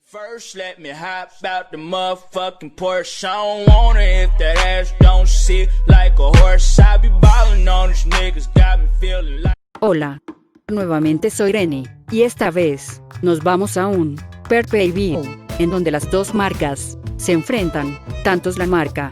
First, let me hop out the motherfucking Porsche. I don't want it if that ass don't sit like a horse. I be ballin' on these niggas, got me feeling like. Hola. Nuevamente soy Reni, y esta vez, nos vamos a un pay-per-view, en donde las dos marcas se enfrentan, tanto la marca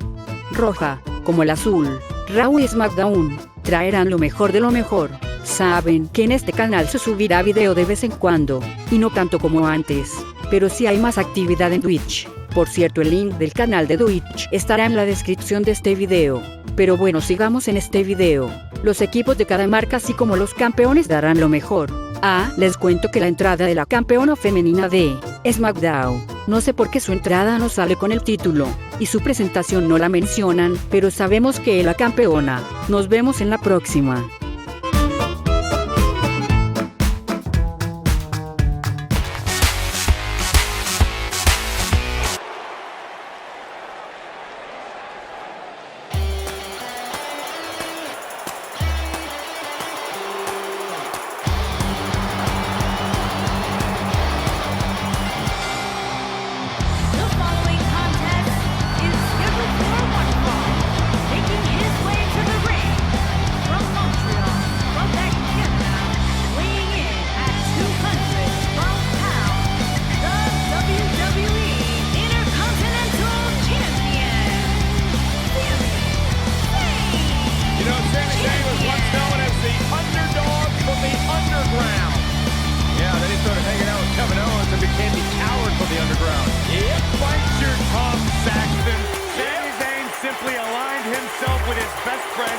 roja como el azul. Raw y SmackDown traerán lo mejor de lo mejor. Saben que en este canal se subirá video de vez en cuando, y no tanto como antes, pero sí hay más actividad en Twitch. Por cierto, el link del canal de Twitch estará en la descripción de este video. Pero bueno, sigamos en este video. Los equipos de cada marca así como los campeones darán lo mejor. Les cuento que la entrada de la campeona femenina de SmackDown, no sé por qué su entrada no sale con el título, y su presentación no la mencionan, pero sabemos que es la campeona. Nos vemos en la próxima.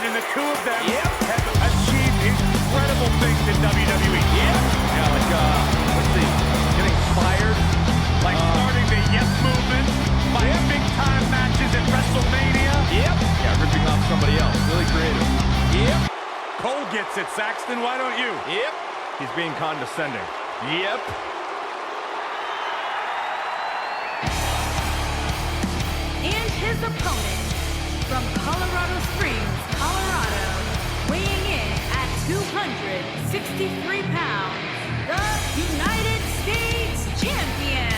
And the two of them have achieved incredible things in WWE. Yeah, like, let's see, getting fired, like starting the Yes movement, fighting big-time matches at WrestleMania. Yeah, ripping off somebody else. Really creative. Cole gets it, Saxton. Why don't you? He's being condescending. And his opponent, from Colorado Springs, Colorado, weighing in at 263 pounds, the United States Champion,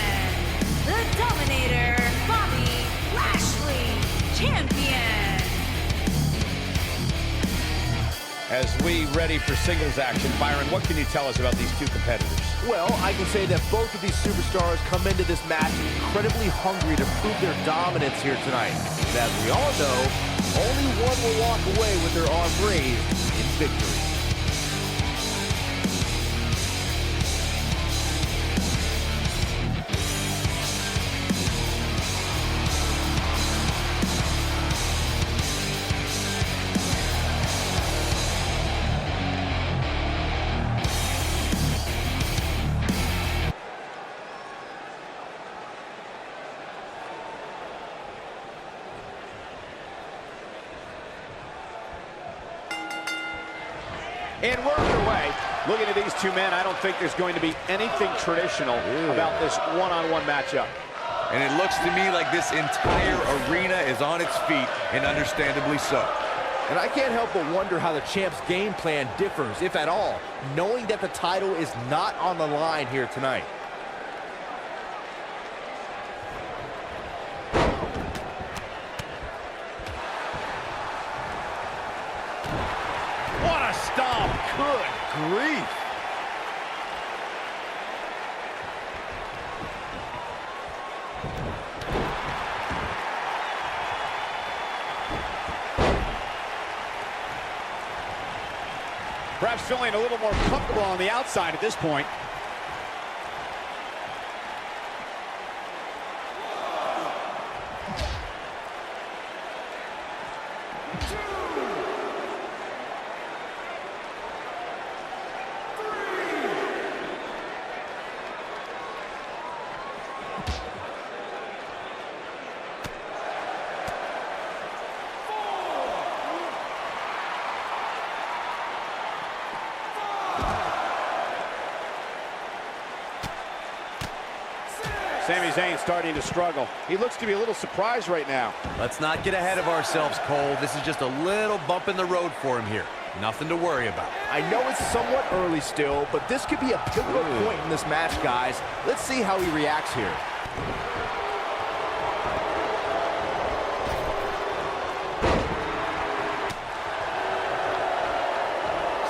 the Dominator, Bobby Lashley, Champion. As we ready for singles action, Byron, what can you tell us about these two competitors? Well, I can say that both of these superstars come into this match incredibly hungry to prove their dominance here tonight. And as we all know, only one will walk away with their arm raised in victory. And we're underway. Looking at these two men, I don't think there's going to be anything traditional about this one-on-one matchup. And it looks to me like this entire arena is on its feet, and understandably so. And I can't help but wonder how the champ's game plan differs, if at all, knowing that the title is not on the line here tonight. What a stomp! Good grief! Perhaps feeling a little more comfortable on the outside at this point. Sami Zayn starting to struggle. He looks to be a little surprised right now. Let's not get ahead of ourselves, Cole. This is just a little bump in the road for him here. Nothing to worry about. I know it's somewhat early still, but this could be a pivotal point in this match, guys. Let's see how he reacts here.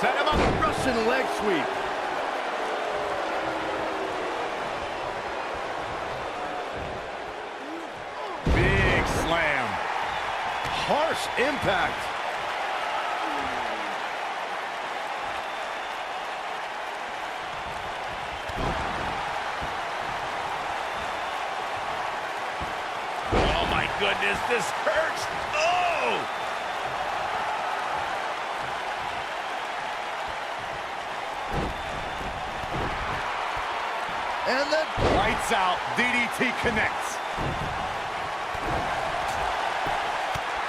Set him up, Russian leg sweep. Big slam. Harsh impact. Oh my goodness, this hurts. Oh! And then Lights out, DDT connects.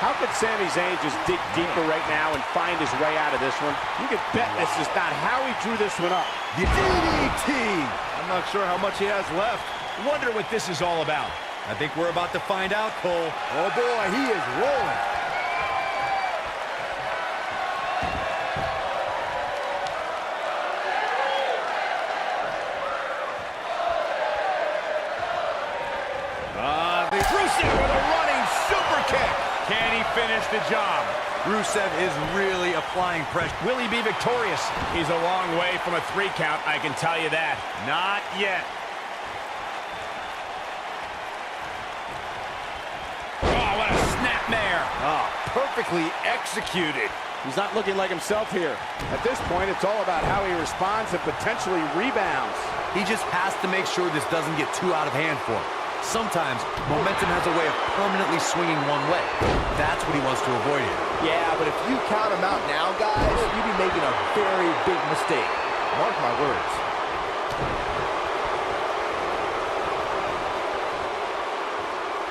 How could Sami Zayn just dig deeper right now and find his way out of this one? You could bet this is not how he drew this one up. the DDT. I'm not sure how much he has left. Wonder what this is all about. I think we're about to find out, Cole. Oh boy, he is rolling. Rusev with a running super kick. Can he finish the job? Rusev is really applying pressure. Will he be victorious? He's a long way from a 3 count, I can tell you that. Not yet. Oh, what a snapmare. Ah, perfectly executed. He's not looking like himself here. At this point, it's all about how he responds and potentially rebounds. He just has to make sure this doesn't get too out of hand for him. Sometimes, momentum has a way of permanently swinging one way. That's what he wants to avoid here. Yeah, but if you count him out now, guys, you'd be making a very big mistake. Mark my words.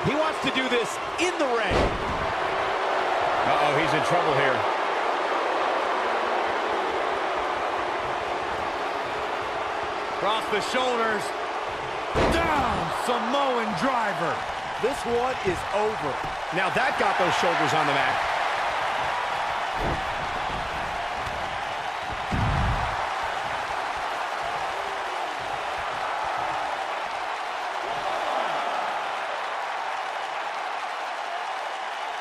He wants to do this in the ring. Uh-oh, he's in trouble here. Cross the shoulders. Down, Samoan driver. This one is over. Now that got those shoulders on the mat.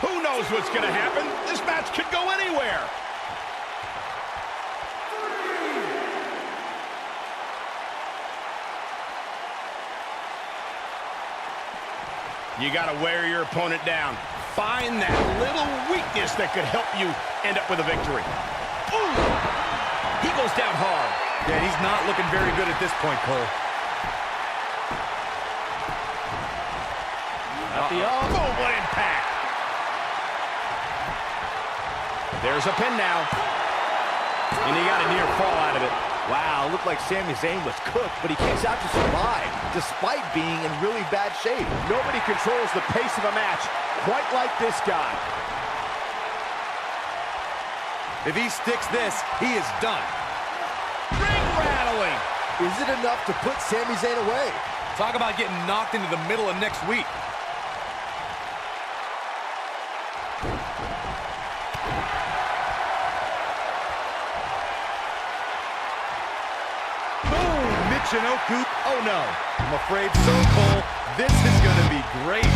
Who knows what's going to happen? This match could go anywhere. You got to wear your opponent down. Find that little weakness that could help you end up with a victory. Ooh! He goes down hard. Yeah, he's not looking very good at this point, Cole. Oh, what impact! There's a pin now. And he got a near fall out of it. Wow, looked like Sami Zayn was cooked, but he kicks out to survive, despite being in really bad shape. Nobody controls the pace of a match quite like this guy. If he sticks this, he is done. Ring rattling. Is it enough to put Sami Zayn away? Talk about getting knocked into the middle of next week. Michinoku. Oh no. I'm afraid so, Cole. This is going to be great.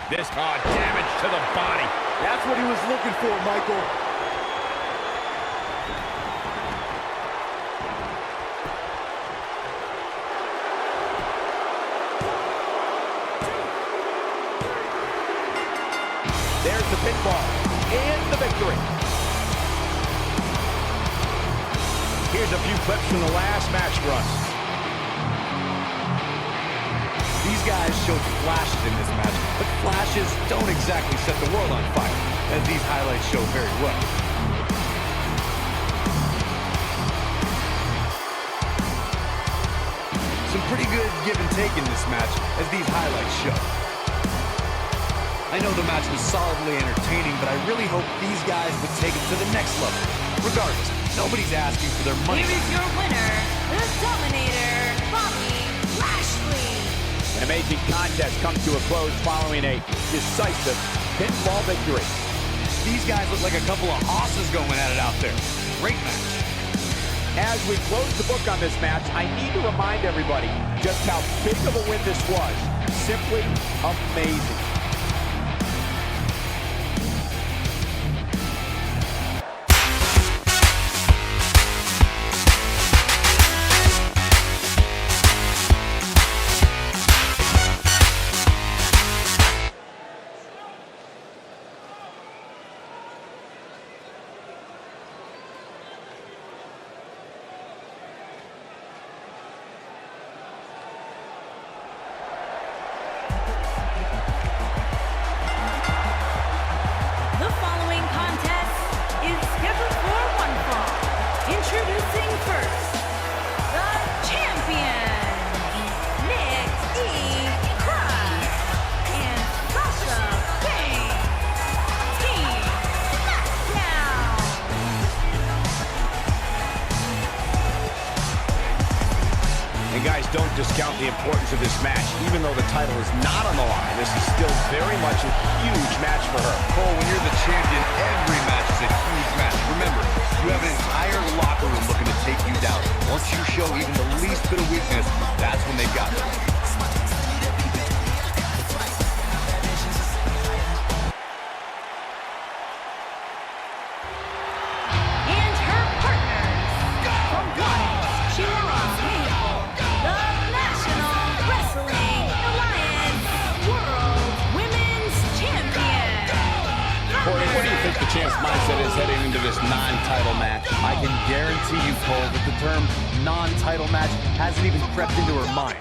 This damage to the body. That's what he was looking for, Michael. There's the pinfall and the victory. Here's a few clips from the last match for us. These guys showed flashes in this match, but flashes don't exactly set the world on fire, as these highlights show very well. Some pretty good give and take in this match, as these highlights show. I know the match was solidly entertaining, but I really hope these guys would take it to the next level. Regardless, nobody's asking for their money. Here is your winner, the Dominator, Bobby Lashley. An amazing contest comes to a close following a decisive pinfall victory. These guys look like a couple of hosses going at it out there. Great match. As we close the book on this match, I need to remind everybody just how big of a win this was. Simply amazing. The following contest is scheduled for one fall. Introducing first, the champion, Nick E. Cross and Sasha Banks, Team SmackDown. And guys, don't discount the importance of this match. Even though the title is not on the line, this is still very much a huge match for her. Cole, when you're the champion, every match is a huge match. Remember, you have an entire locker room looking to take you down. Once you show even the least bit of weakness, that's when they've got you. And her partners, from Donde, the National Wrestling Alliance World Women's Champion. Corey, what do you think the champ's mindset is heading into this non-title match? I can guarantee you, Cole, that the term non-title match hasn't even crept into her mind.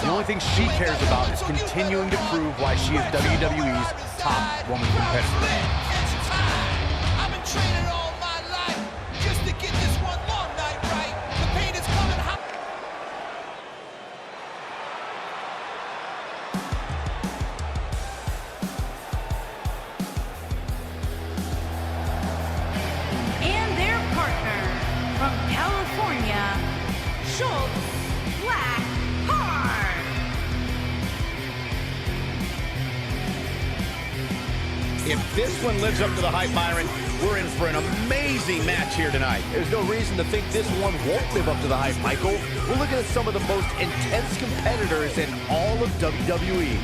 The only thing she cares about is continuing to prove why she is WWE's top woman competitor. I've been training all my life just to get this one long night right. The pain is coming hot. And their partner, from California, Schultz Blackheart. If this one lives up to the hype, Byron, we're in for an amazing match here tonight. There's no reason to think this one won't live up to the hype, Michael. We're looking at some of the most intense competitors in all of WWE.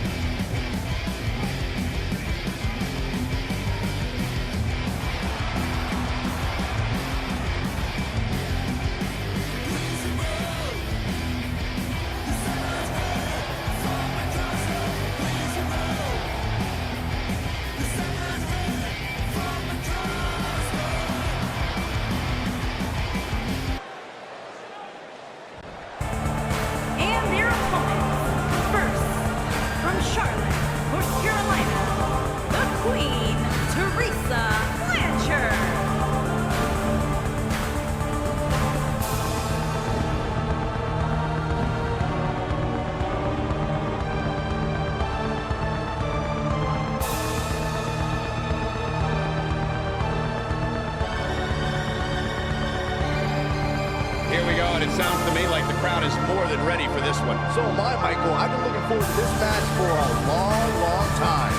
And their opponents, first, from Charlotte, North Carolina, the Queen, Teresa Blanchard. Here we go, and it sounds to me like the crowd is more than ready for this one. So am I, Michael. I've been looking forward to this match for a long, long time.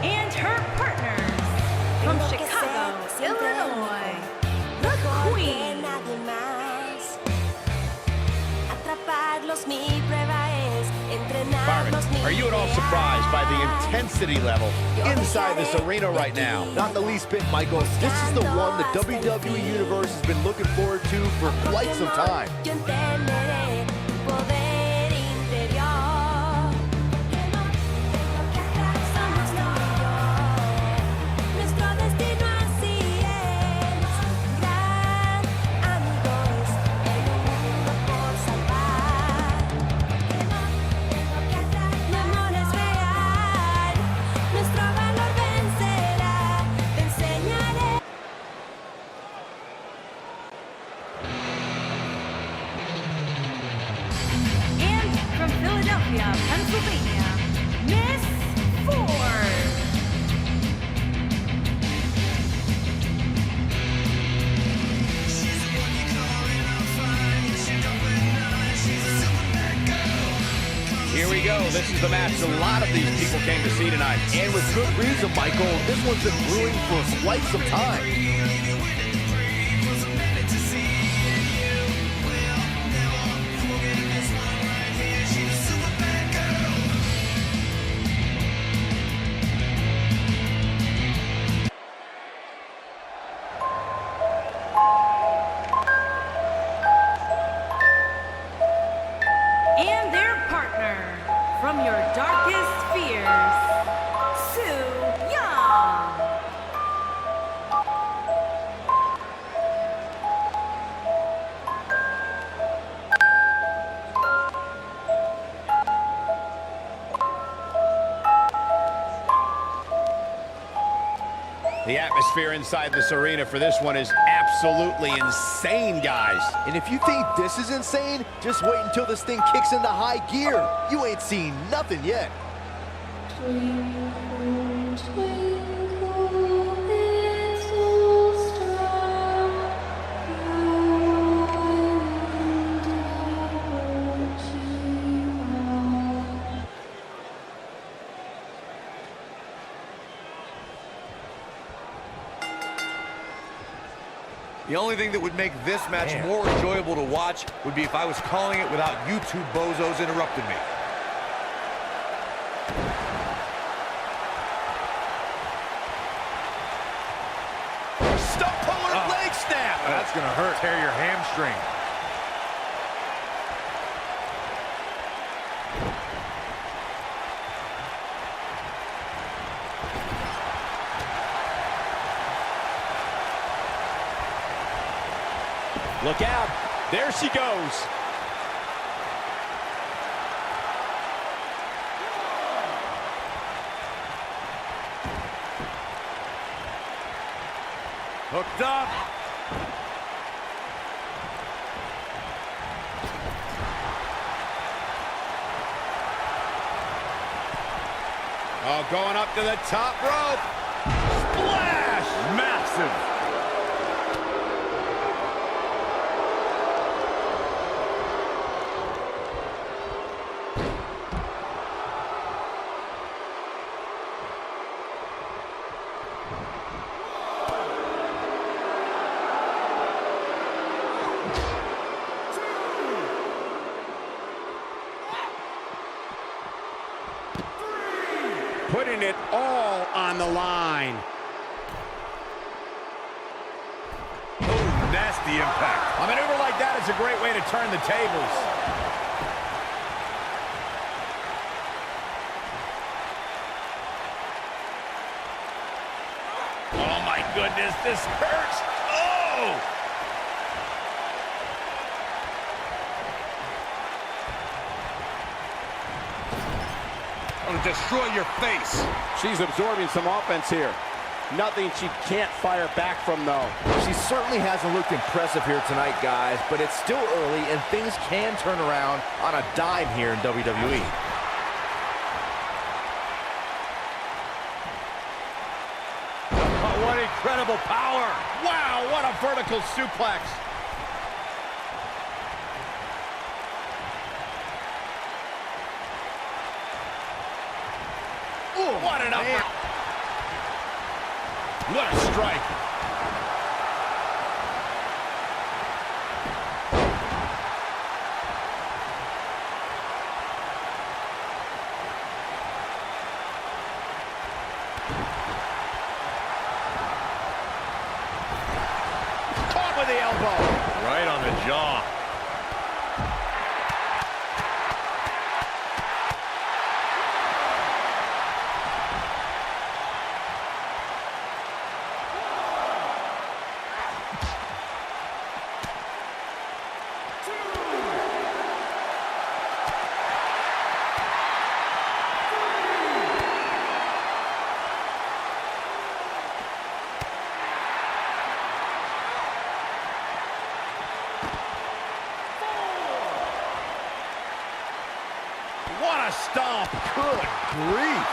And her partners, from Chicago, Illinois, the Queen. Byron, are you at all surprised by the intensity level inside this arena right now? Not the least bit, Michael. This is the one the WWE Universe has been looking forward to for quite some time. the match a lot of these people came to see tonight. And with good reason, Michael. This one's been brewing for quite some time. And their partner from your darkest fears, Su Yung. The atmosphere inside this arena for this one is absolutely insane, guys. And if you think this is insane, just wait until this thing kicks into high gear. You ain't seen nothing yet. Twinkle, twinkle, little star, how I wonder what you are. The only thing that would make this match more enjoyable to watch would be if I was calling it without you two bozos interrupting me. Stump puller leg snap. That's gonna hurt. Tear your hamstring. Look out. There she goes. Hooked up. Oh, going up to the top rope. Splash! Massive. Putting it all on the line. Oh, nasty impact. A maneuver like that is a great way to turn the tables. Oh my goodness, this hurts. Oh! I'm gonna destroy your face. She's absorbing some offense here. Nothing she can't fire back from, though. She certainly hasn't looked impressive here tonight, guys, but it's still early and things can turn around on a dime here in WWE. Oh, what incredible power. Wow, what a vertical suplex. Ooh, what an upper. What a strike. Caught with the elbow. Right on the jaw. What a stomp. Good grief.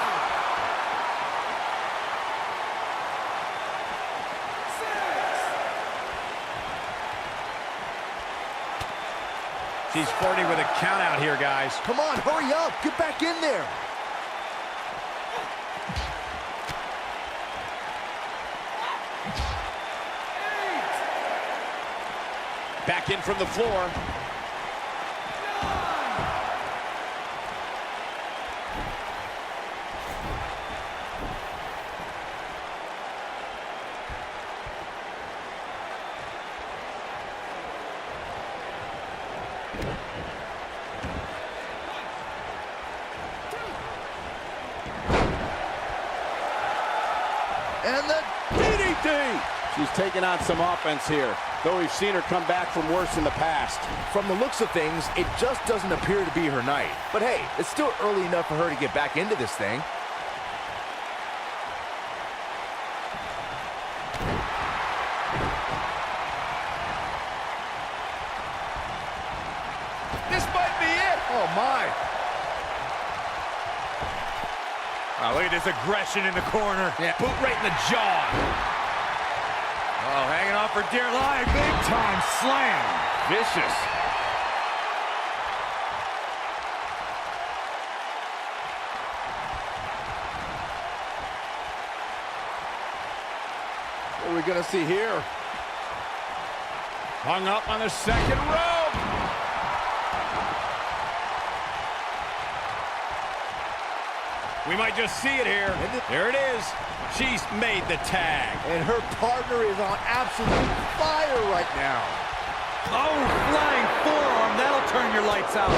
She's flirting with a count out here, guys. Come on, hurry up. Get back in there. Back in from the floor. And the DDT! She's taking on some offense here, though we've seen her come back from worse in the past. From the looks of things, it just doesn't appear to be her night. But hey, it's still early enough for her to get back into this thing. This might be it! Oh my! Oh, look at this aggression in the corner. Yeah, boot right in the jaw. Oh, hanging on for dear life. Big time slam. Vicious. What are we gonna see here? Hung up on the second rope. We might just see it here. There it is. She's made the tag. And her partner is on absolute fire right now. Oh, flying forearm. That'll turn your lights out.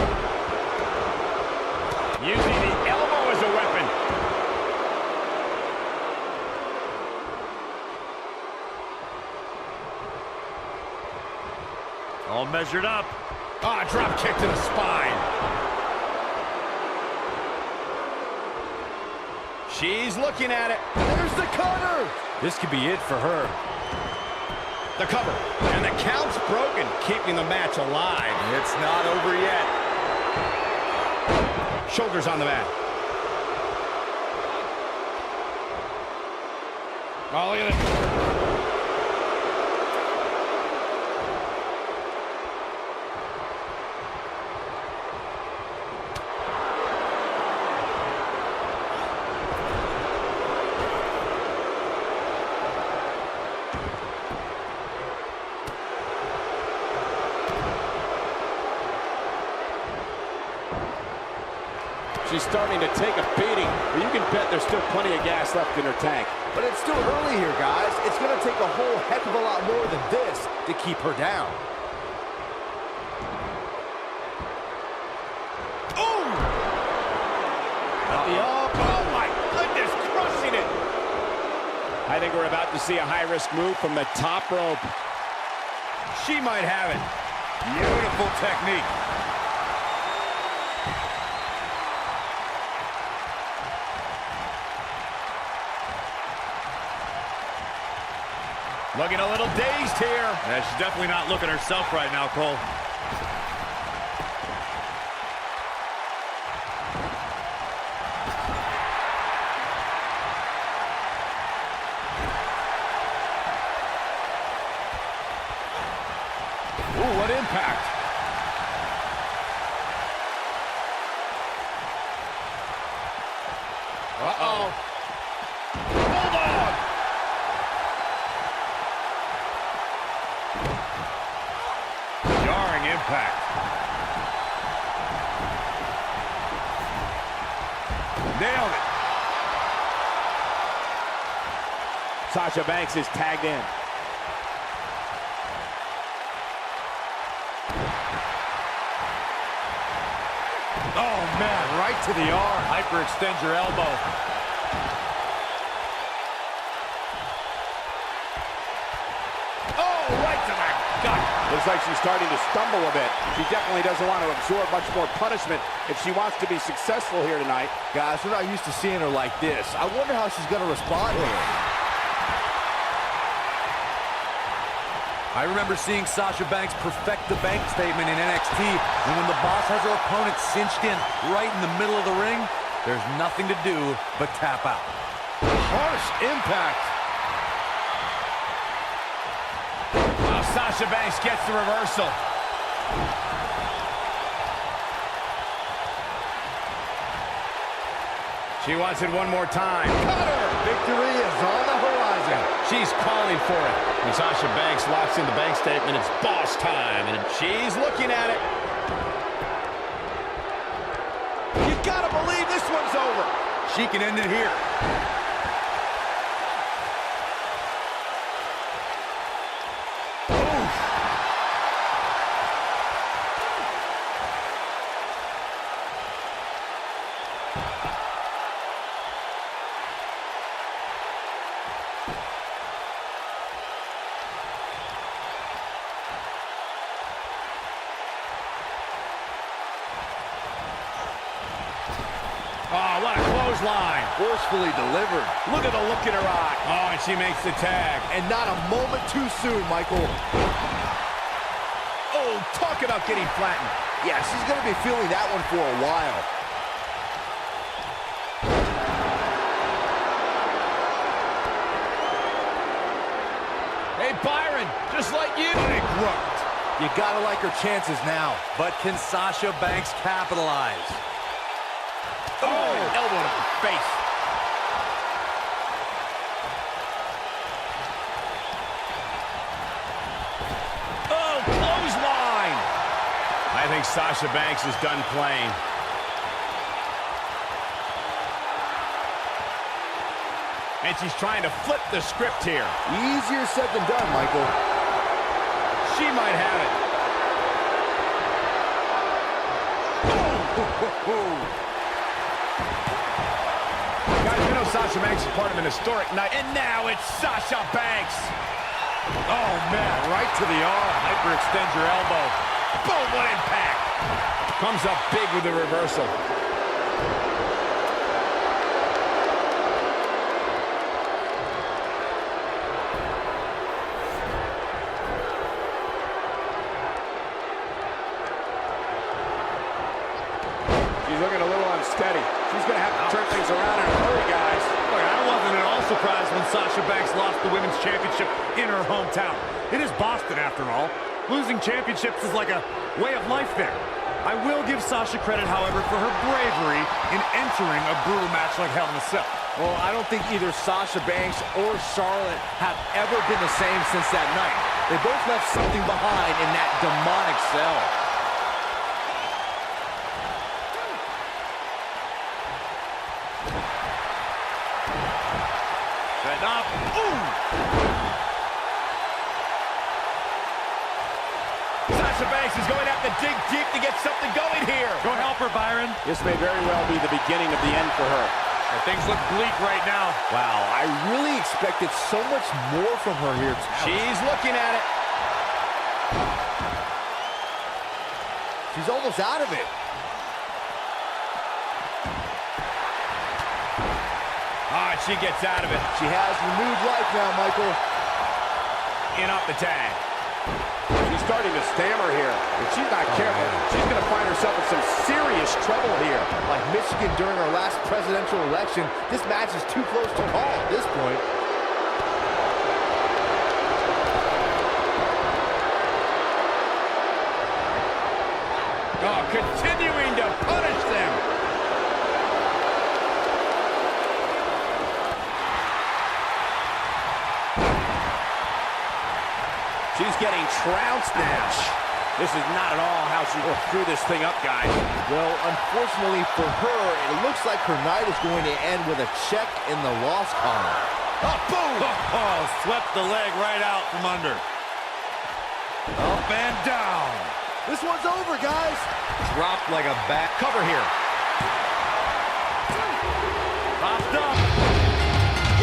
Using the elbow as a weapon. All measured up. Ah, drop kick to the spine. She's looking at it. There's the cutter! This could be it for her. The cover. And the count's broken, keeping the match alive. It's not over yet. Shoulders on the mat. Oh, look at it. She's starting to take a beating, but you can bet there's still plenty of gas left in her tank. But it's still early here, guys. It's gonna take a whole heck of a lot more than this to keep her down. Oh! Oh my goodness, crushing it! I think we're about to see a high-risk move from the top rope. She might have it. Beautiful technique. Looking a little dazed here. Yeah, she's definitely not looking herself right now, Cole. Ooh, what impact. Uh-oh. Bulldog! Jarring impact. Nailed it. Sasha Banks is tagged in. Oh, man, right to the arm. Hyperextend your elbow. Oh, right to the gut. Looks like she's starting to stumble a bit. She definitely doesn't want to absorb much more punishment if she wants to be successful here tonight. Guys, we're not used to seeing her like this. I wonder how she's gonna respond here. I remember seeing Sasha Banks perfect the bank statement in NXT, and when the boss has her opponent cinched in right in the middle of the ring, there's nothing to do but tap out. Harsh impact. Sasha Banks gets the reversal. She wants it one more time. Cutter! Victory is on the horizon. She's calling for it. When Sasha Banks locks in the bank statement, it's boss time. And she's looking at it. You gotta believe this one's over. She can end it here. Oh, what a clothesline. Forcefully delivered. Look at the look in her eye. Oh, and she makes the tag. And not a moment too soon, Michael. Oh, talk about getting flattened. Yeah, she's going to be feeling that one for a while. Hey, Byron, just like you. Big grunt. You got to like her chances now. But can Sasha Banks capitalize? Oh, elbow to the face. Oh, clothesline. I think Sasha Banks is done playing. And she's trying to flip the script here. Easier said than done, Michael. She might have it. Guys, you know Sasha Banks is part of an historic night, and now it's Sasha Banks. Oh, man, right to the arm. Hyperextend your elbow. Boom, what impact. Comes up big with the reversal. She's looking a little unsteady. She's going to have to turn things around in a hurry, guys. Look, I wasn't at all surprised when Sasha Banks lost the Women's Championship in her hometown. It is Boston, after all. Losing championships is like a way of life there. I will give Sasha credit, however, for her bravery in entering a brutal match like Hell in a Cell. Well, I don't think either Sasha Banks or Charlotte have ever been the same since that night. They both left something behind in that demonic cell. Set up. Ooh! Sasha Banks is going to have to dig deep to get something going here. Go help her, Byron. This may very well be the beginning of the end for her. And things look bleak right now. Wow, I really expected so much more from her here. She's looking at it. She's almost out of it. Ah, she gets out of it. She has renewed life now, Michael. In off the tag. She's starting to stammer here. If she's not careful, she's going to find herself in some serious trouble here. Like Michigan during our last presidential election, this match is too close to call at this point. Oh, continuing to punish them. She's getting trounced now. This is not at all how she threw this thing up, guys. Well, unfortunately for her, it looks like her night is going to end with a check in the loss column. Oh, boom! Oh, swept the leg right out from under. Up and down. This one's over, guys. Dropped like a back. Cover here. Popped up.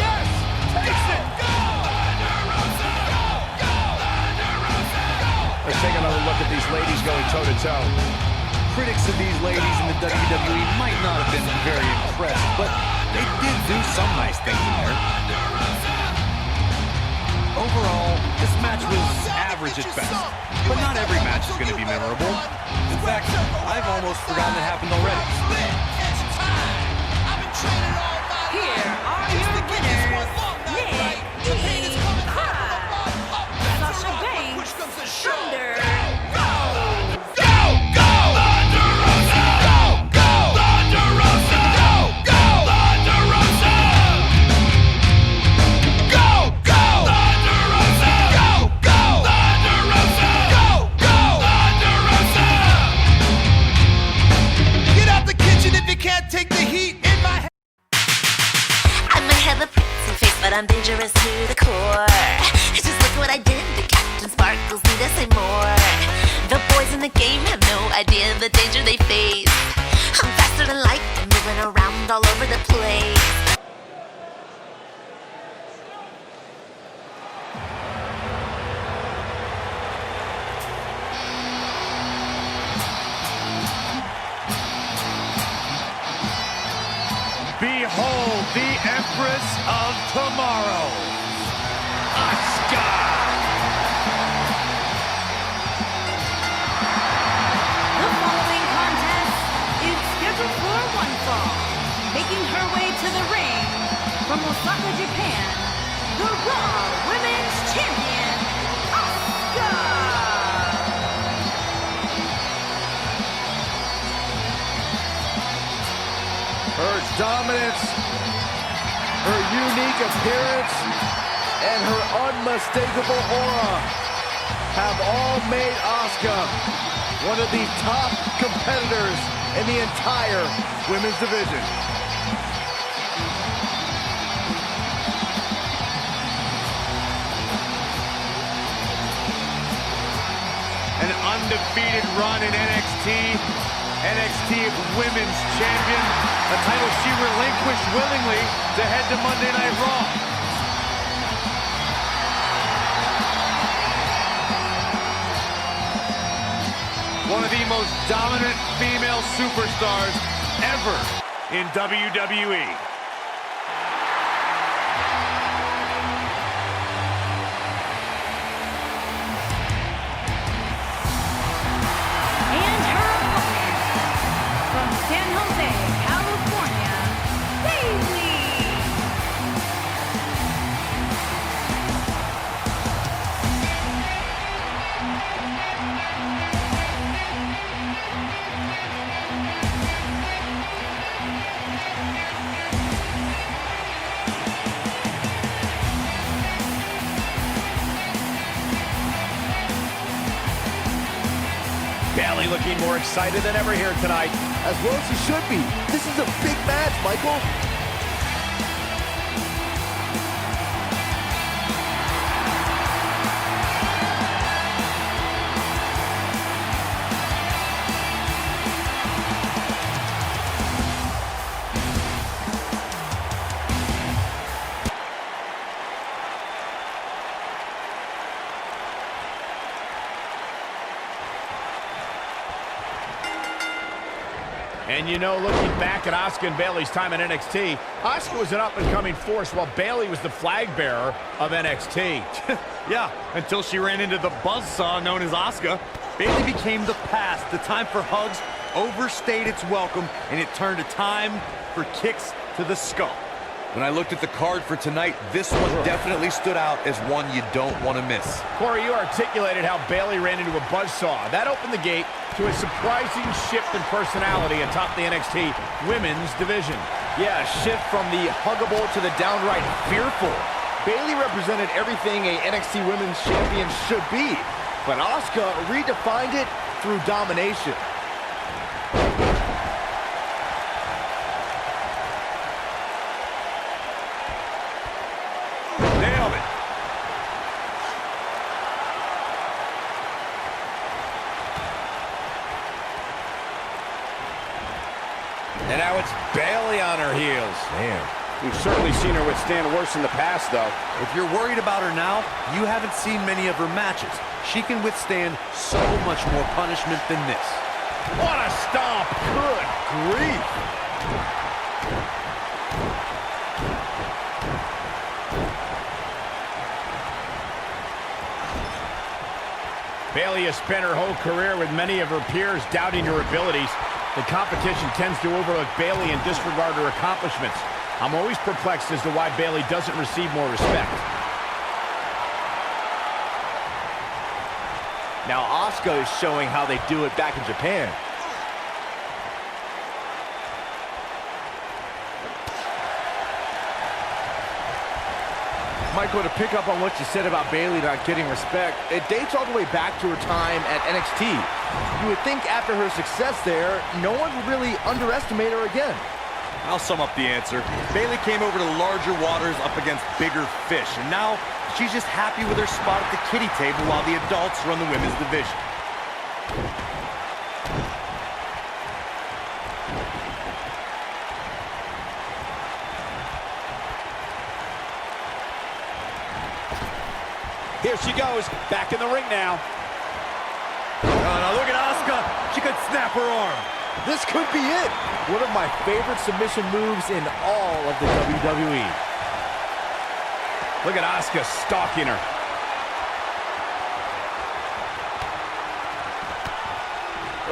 Yes! Takes it! Let's take another look at these ladies going toe-to-toe. Critics of these ladies in the WWE might not have been very impressed, but they did do some nice things in there. Overall, this match was average at best, but not every match is going to be memorable. In fact, I've almost forgotten it happened already. Here are your winners, Nick D. Sasha Banks, Thunder Rose. but I'm dangerous to the core. Just look what I did to Captain Sparkles, need to say more. The boys in the game have no idea the danger they face. I'm faster than light and moving around all over the place. Behold the Empress of Tomorrow, Asuka! The following contest is scheduled for one fall. Making her way to the ring from Osaka, Japan, the Raw Women's Champion, Asuka! Her dominance, her unique appearance, and her unmistakable aura have all made Asuka one of the top competitors in the entire women's division. An undefeated run in NXT. NXT Women's Champion, a title she relinquished willingly to head to Monday Night Raw. One of the most dominant female superstars ever in WWE. San Jose, California, Bayley. Bayley looking more excited than ever here tonight. As well as she should be. This is a big match, Michael. And you know, looking back at Asuka and Bayley's time in NXT, Asuka was an up-and-coming force while Bayley was the flag bearer of NXT. Yeah, until she ran into the buzzsaw known as Asuka. Bayley became the past. The time for hugs overstayed its welcome, and it turned to time for kicks to the skull. When I looked at the card for tonight, this one definitely stood out as one you don't want to miss. Corey, you articulated how Bayley ran into a buzzsaw. That opened the gate to a surprising shift in personality atop the NXT Women's Division. Yeah, a shift from the huggable to the downright fearful. Bayley represented everything a NXT Women's Champion should be, but Asuka redefined it through domination. Nailed it. And now it's Bayley on her heels. Man. We've certainly seen her withstand worse in the past, though. If you're worried about her now, you haven't seen many of her matches. She can withstand so much more punishment than this. What a stomp! Good grief! Bayley has spent her whole career with many of her peers doubting her abilities. The competition tends to overlook Bayley and disregard her accomplishments. I'm always perplexed as to why Bayley doesn't receive more respect. Now Asuka is showing how they do it back in Japan. Michael, to pick up on what you said about Bayley not getting respect, it dates all the way back to her time at NXT. You would think after her success there, no one would really underestimate her again. I'll sum up the answer. Bayley came over to larger waters up against bigger fish, and now she's just happy with her spot at the kiddie table while the adults run the women's division. Here she goes, back in the ring now. Oh, now look at Asuka. She could snap her arm. This could be it. One of my favorite submission moves in all of the WWE. Look at Asuka stalking her.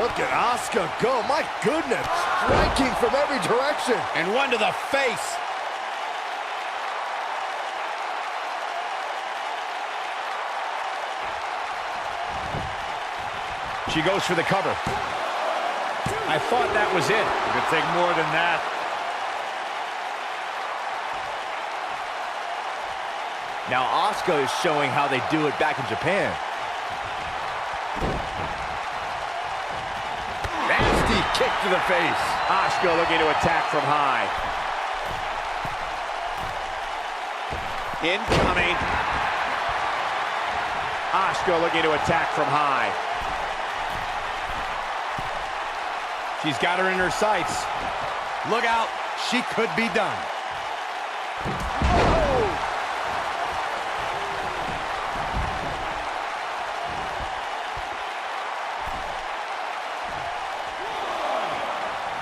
Look at Asuka go. My goodness. Striking from every direction. And one to the face. She goes for the cover. I thought that was it. It could take more than that. Now Asuka is showing how they do it back in Japan. Nasty kick to the face. Asuka looking to attack from high. Incoming. Asuka looking to attack from high. She's got her in her sights. Look out. She could be done. Oh!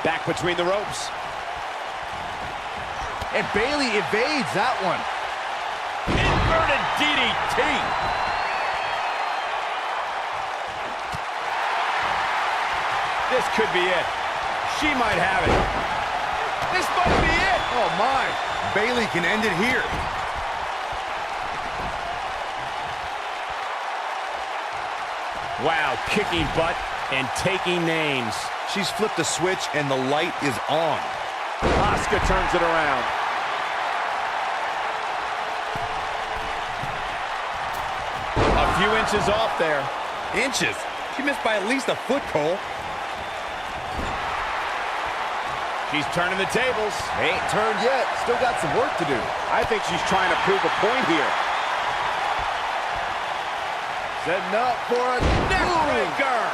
Back between the ropes. And Bayley evades that one. Inverted DDT. This could be it. She might have it. This might be it. Oh, my. Bayley can end it here. Wow, kicking butt and taking names. She's flipped the switch, and the light is on. Asuka turns it around. A few inches off there. Inches? She missed by at least a foot, Cole. She's turning the tables. Ain't turned yet. Still got some work to do. I think she's trying to prove a point here. Setting up for a Neckbreaker.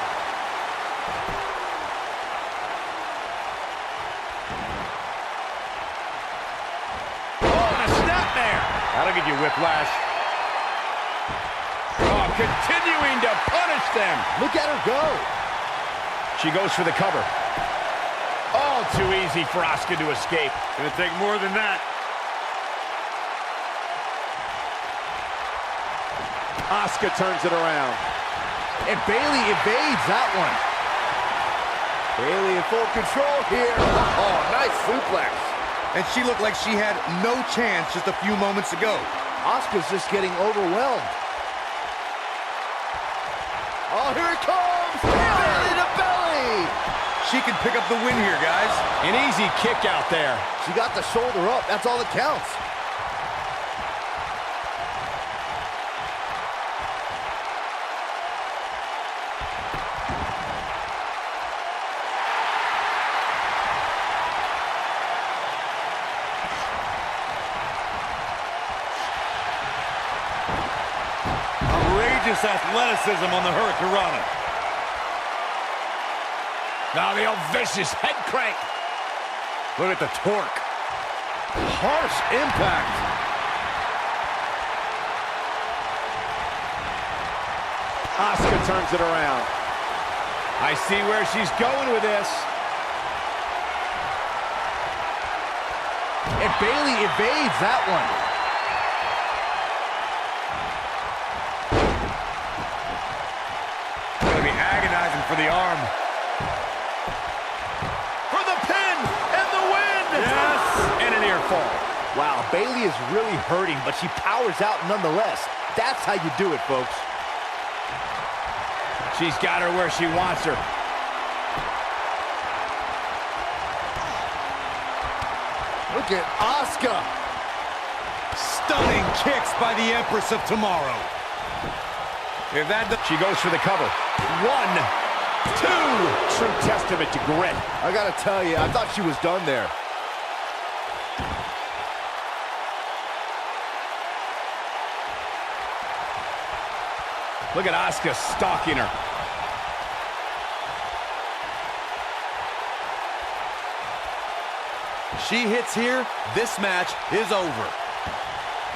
Oh, and a snapmare. That'll give you whiplash. Oh, continuing to punish them. Look at her go. She goes for the cover. Oh, too easy for Asuka to escape. Gonna take more than that. Asuka turns it around. And Bayley evades that one. Bayley in full control here. Oh, nice suplex. And she looked like she had no chance just a few moments ago. Asuka's just getting overwhelmed. Oh, here it comes! Belly to belly! She can pick up the win here, guys. An easy kick out there. She got the shoulder up. That's all that counts. Outrageous athleticism on the Hurricanrana. Now the old vicious head crank. Look at the torque. Harsh impact. Asuka turns it around. I see where she's going with this. And Bayley evades that one. Gonna be agonizing for the arm. Wow, Bayley is really hurting, but she powers out nonetheless. That's how you do it, folks. She's got her where she wants her. Look at Asuka. Stunning kicks by the Empress of Tomorrow. If that she goes for the cover. 1, 2. True testament to grit. I gotta tell you, I thought she was done there. Look at Asuka stalking her. She hits here, this match is over.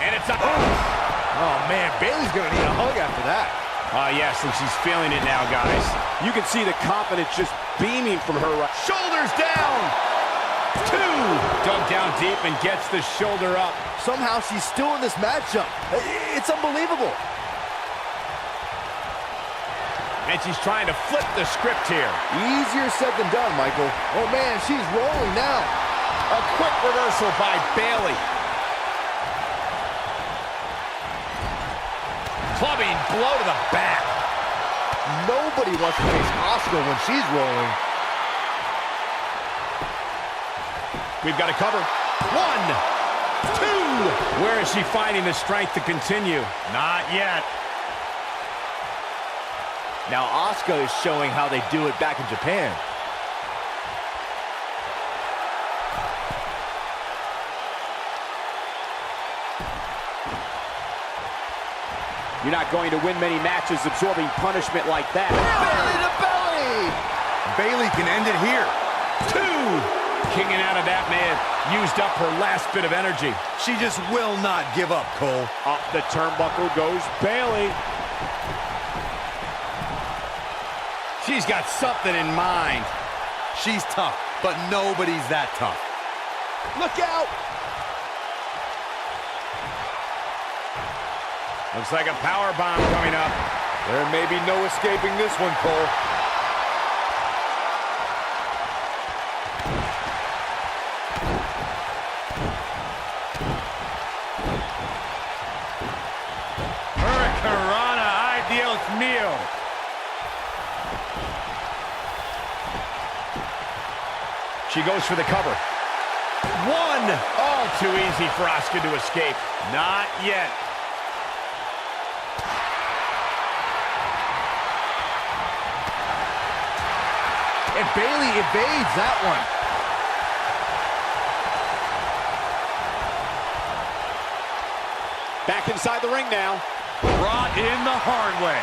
And it's a... Oh man, Bayley's gonna need a hug after that. Yes, and she's feeling it now, guys. You can see the confidence just beaming from her right. Shoulders down. 2. Dug down deep and gets the shoulder up. Somehow she's still in this matchup. It's unbelievable. And she's trying to flip the script here. Easier said than done, Michael. Oh man, she's rolling now. A quick reversal by Bayley. Clubbing blow to the back. Nobody wants to face Asuka when she's rolling. We've got to cover. 1, 2. Where is she finding the strength to continue? Not yet. Now Asuka is showing how they do it back in Japan. You're not going to win many matches absorbing punishment like that. Belly to belly! Bayley can end it here. 2! Kicking out of that man, used up her last bit of energy. She just will not give up, Cole. Up the turnbuckle goes Bayley. She's got something in mind. She's tough, but nobody's that tough. Look out! Looks like a power bomb coming up. There may be no escaping this one, Cole. Hurricanrana, ay Dios mío. She goes for the cover. 1! All too easy for Asuka to escape. Not yet. And Bayley evades that one. Back inside the ring now. Brought in the hard way.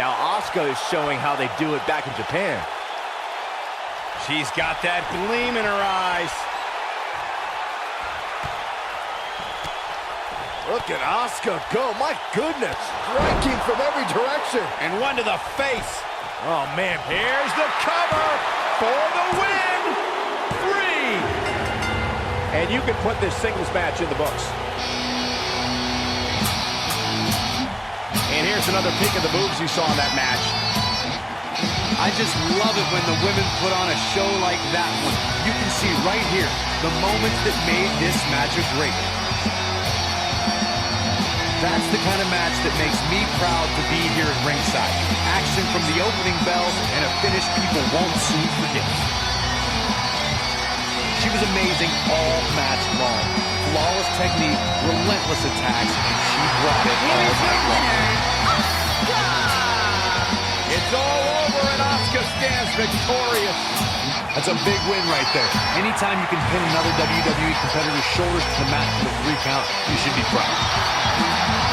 Now Asuka is showing how they do it back in Japan. She's got that gleam in her eyes. Look at Asuka go. My goodness. Striking from every direction. And one to the face. Oh, man. Here's the cover for the win. 3. And you can put this singles match in the books. And here's another peek of the moves you saw in that match. I just love it when the women put on a show like that one. You can see right here the moments that made this match a great. That's the kind of match that makes me proud to be here at ringside. Action from the opening bell and a finish people won't soon forget. She was amazing all match long. Flawless technique, relentless attacks, and she brought it all night long. It's all over and Asuka stands victorious. That's a big win right there. Anytime you can pin another WWE competitor's shoulders to the mat for the 3 count, you should be proud.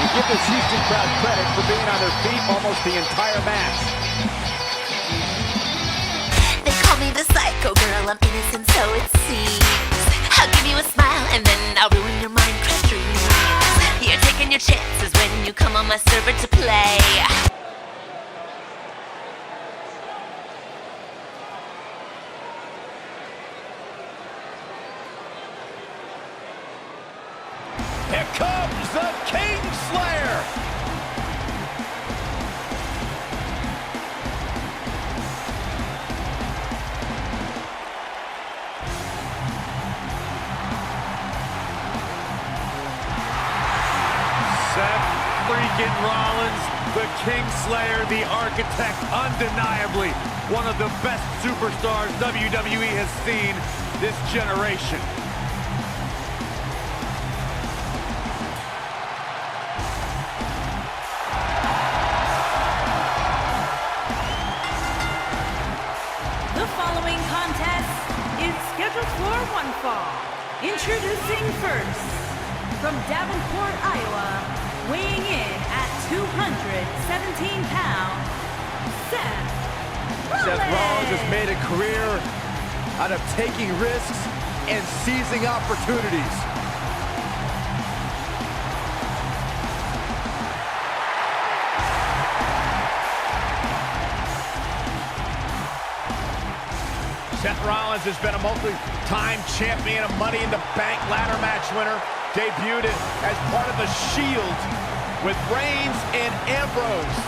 And give this Houston crowd credit for being on their feet almost the entire match. They call me the psycho girl, I'm innocent so it seems. I'll give you a smile and then I'll ruin your Minecraft dreams. You're taking your chances when you come on my server to play. Here comes the Kingslayer! Seth freaking Rollins, the Kingslayer, the architect, undeniably one of the best superstars WWE has seen this generation. The following contest is scheduled for one fall. Introducing first, from Davenport, Iowa, weighing in at 217 pounds, Seth Rollins has made a career out of taking risks and seizing opportunities. Seth Rollins has been a multi-time champion, a Money in the Bank ladder match winner. Debuted as part of the Shield with Reigns and Ambrose.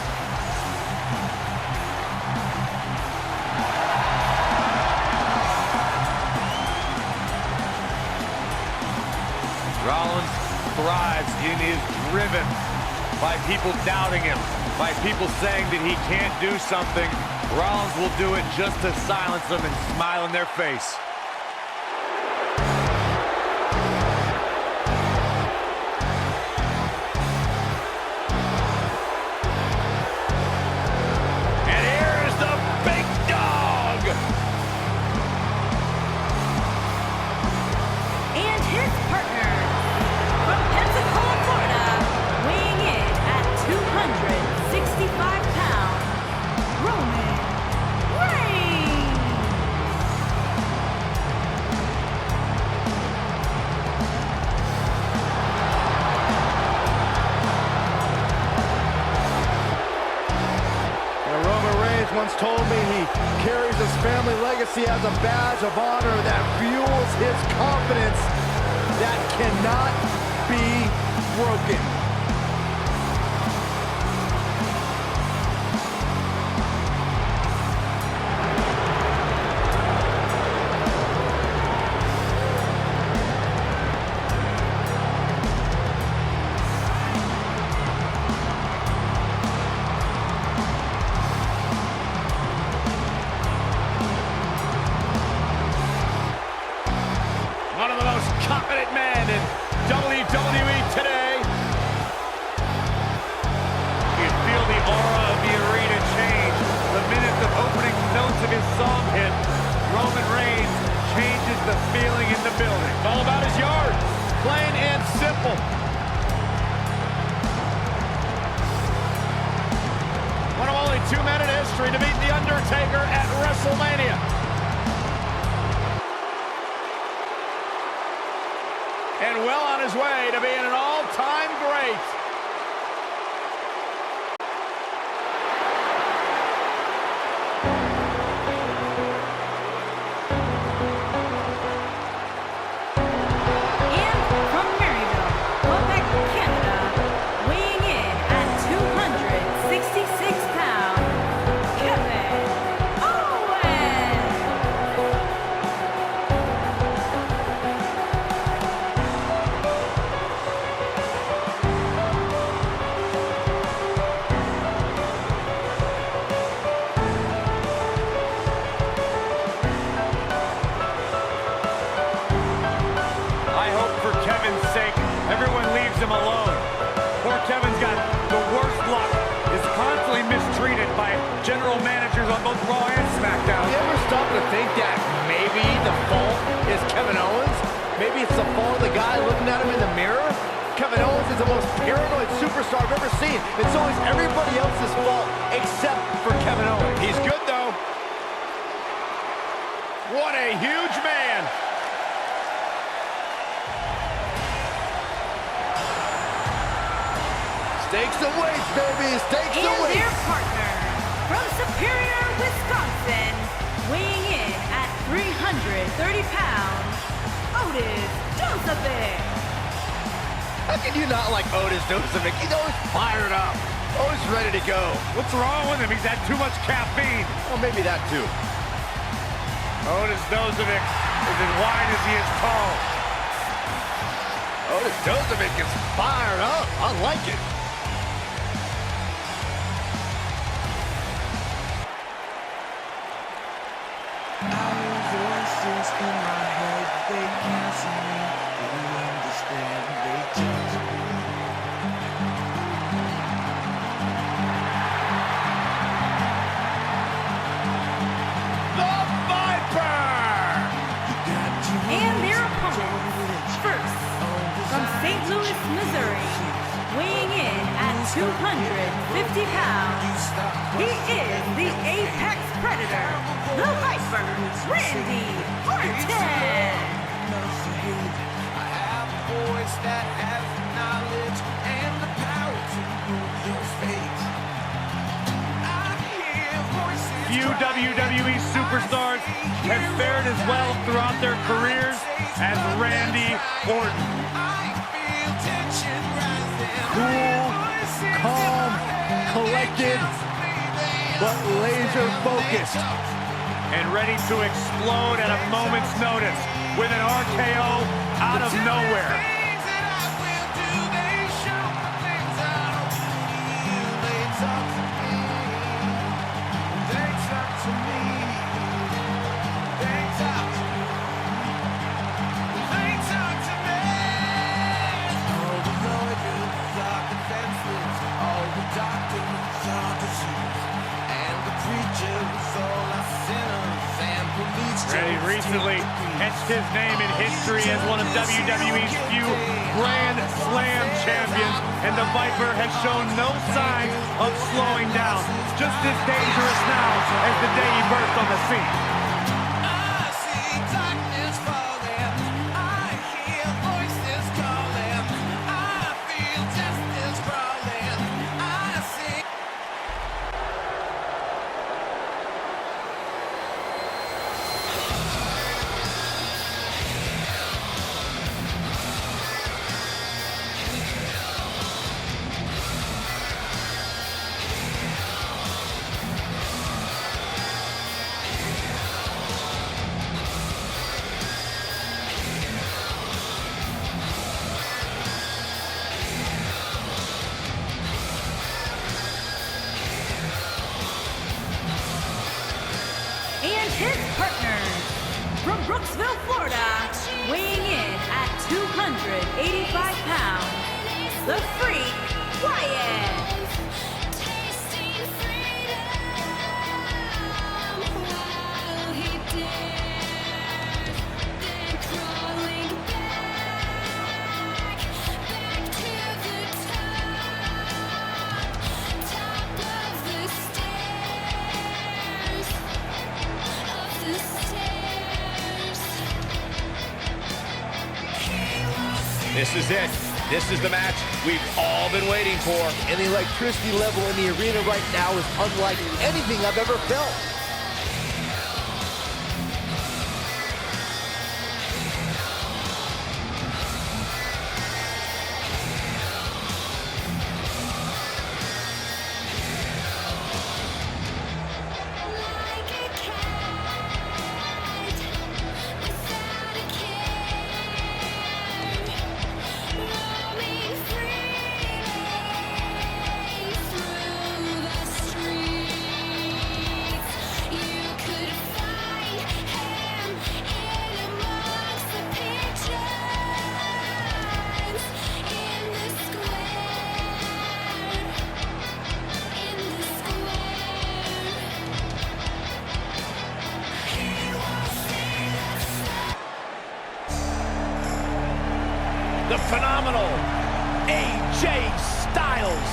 Rollins thrives and is driven by people doubting him, by people saying that he can't do something. Rollins will do it just to silence them and smile in their face. And here's the big dog. and his partner from Pensacola, Florida, weighing in at 265 pounds, Roman Reigns. Roman Reigns once told me he carries his family legacy as a badge of honor that fuels his confidence that cannot be broken. One of the most confident men in WWE today. You feel the aura of the arena change. The minute the opening notes of his song hit, Roman Reigns changes the feeling in the building. It's all about his yard. Plain and simple. One of only 2 men in history to beat The Undertaker at WrestleMania. And well on his way to being an all-time great. And from Maryville, Quebec, Canada, weighing in at 266 pounds, Kevin Owens. I hope for Kevin's sake, everyone leaves him alone. Poor Kevin's got the worst luck, is constantly mistreated by general managers on both Raw and SmackDown. You ever stop to think that maybe the fault is Kevin Owens? Maybe it's the fault of the guy looking at him in the mirror? Kevin Owens is the most paranoid superstar I've ever seen. It's always everybody else's fault except for Kevin Owens. He's good, though. What a huge man. Stakes and weights, baby. Stakes and And weights. their partner from Superior, Wisconsin, weighing in at 330 pounds, Otis Josephus. How can you not like Otis Josephus? He's always fired up. Always ready to go. What's wrong with him? He's had too much caffeine. Well, maybe that too. Otis Dozovic is as wide as he is tall. Otis Josephus is fired up. I like it. Voices in my head, they cancel me. They don't understand, they judge me. The Viper. And their opponent, first, from St. Louis, Missouri, weighing in at 250 pounds, he is the Apex Predator, the Viper, Randy Orton. I have a voice that has knowledge and the power to move your fate. I hear voices. Few WWE superstars have fared as well throughout their careers as Randy Orton. I feel tension rising. Cool, calm, collected, but laser focused. And ready to explode at a moment's notice with an RKO out of nowhere. Things that I will do, they show things I don't feel. They talk to me. They talk to me. They talk to me. They talk to me. All the lawyers are defenseless. All the doctors are deceased. And the preachers all are sinners. And police Randy recently etched his name in history as one of WWE's few Grand Slam champions, and the Viper has shown no signs of slowing down. Just as dangerous now as the day he burst on the scene. I see darkness falling. I hear voices calling. I feel justice crawling. I see. And his partners from Brooksville, Florida, weighing in at 285 pounds, the Freak Wyatt. This is it. This is the match we've all been waiting for. And the electricity level in the arena right now is unlike anything I've ever felt. The phenomenal AJ Styles.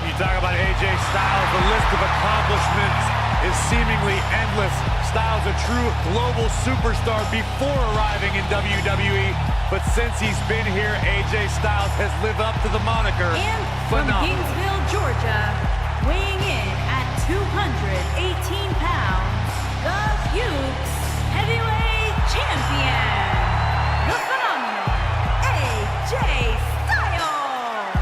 You talk about AJ Styles, the list of accomplishments is seemingly endless. Styles a true global superstar before arriving in WWE, but since he's been here, AJ Styles has lived up to the moniker. And from Phenomenal. Gainesville, Georgia, weighing in at 218 pounds, the Hughes Heavyweight Champion, the phenomenal AJ Styles.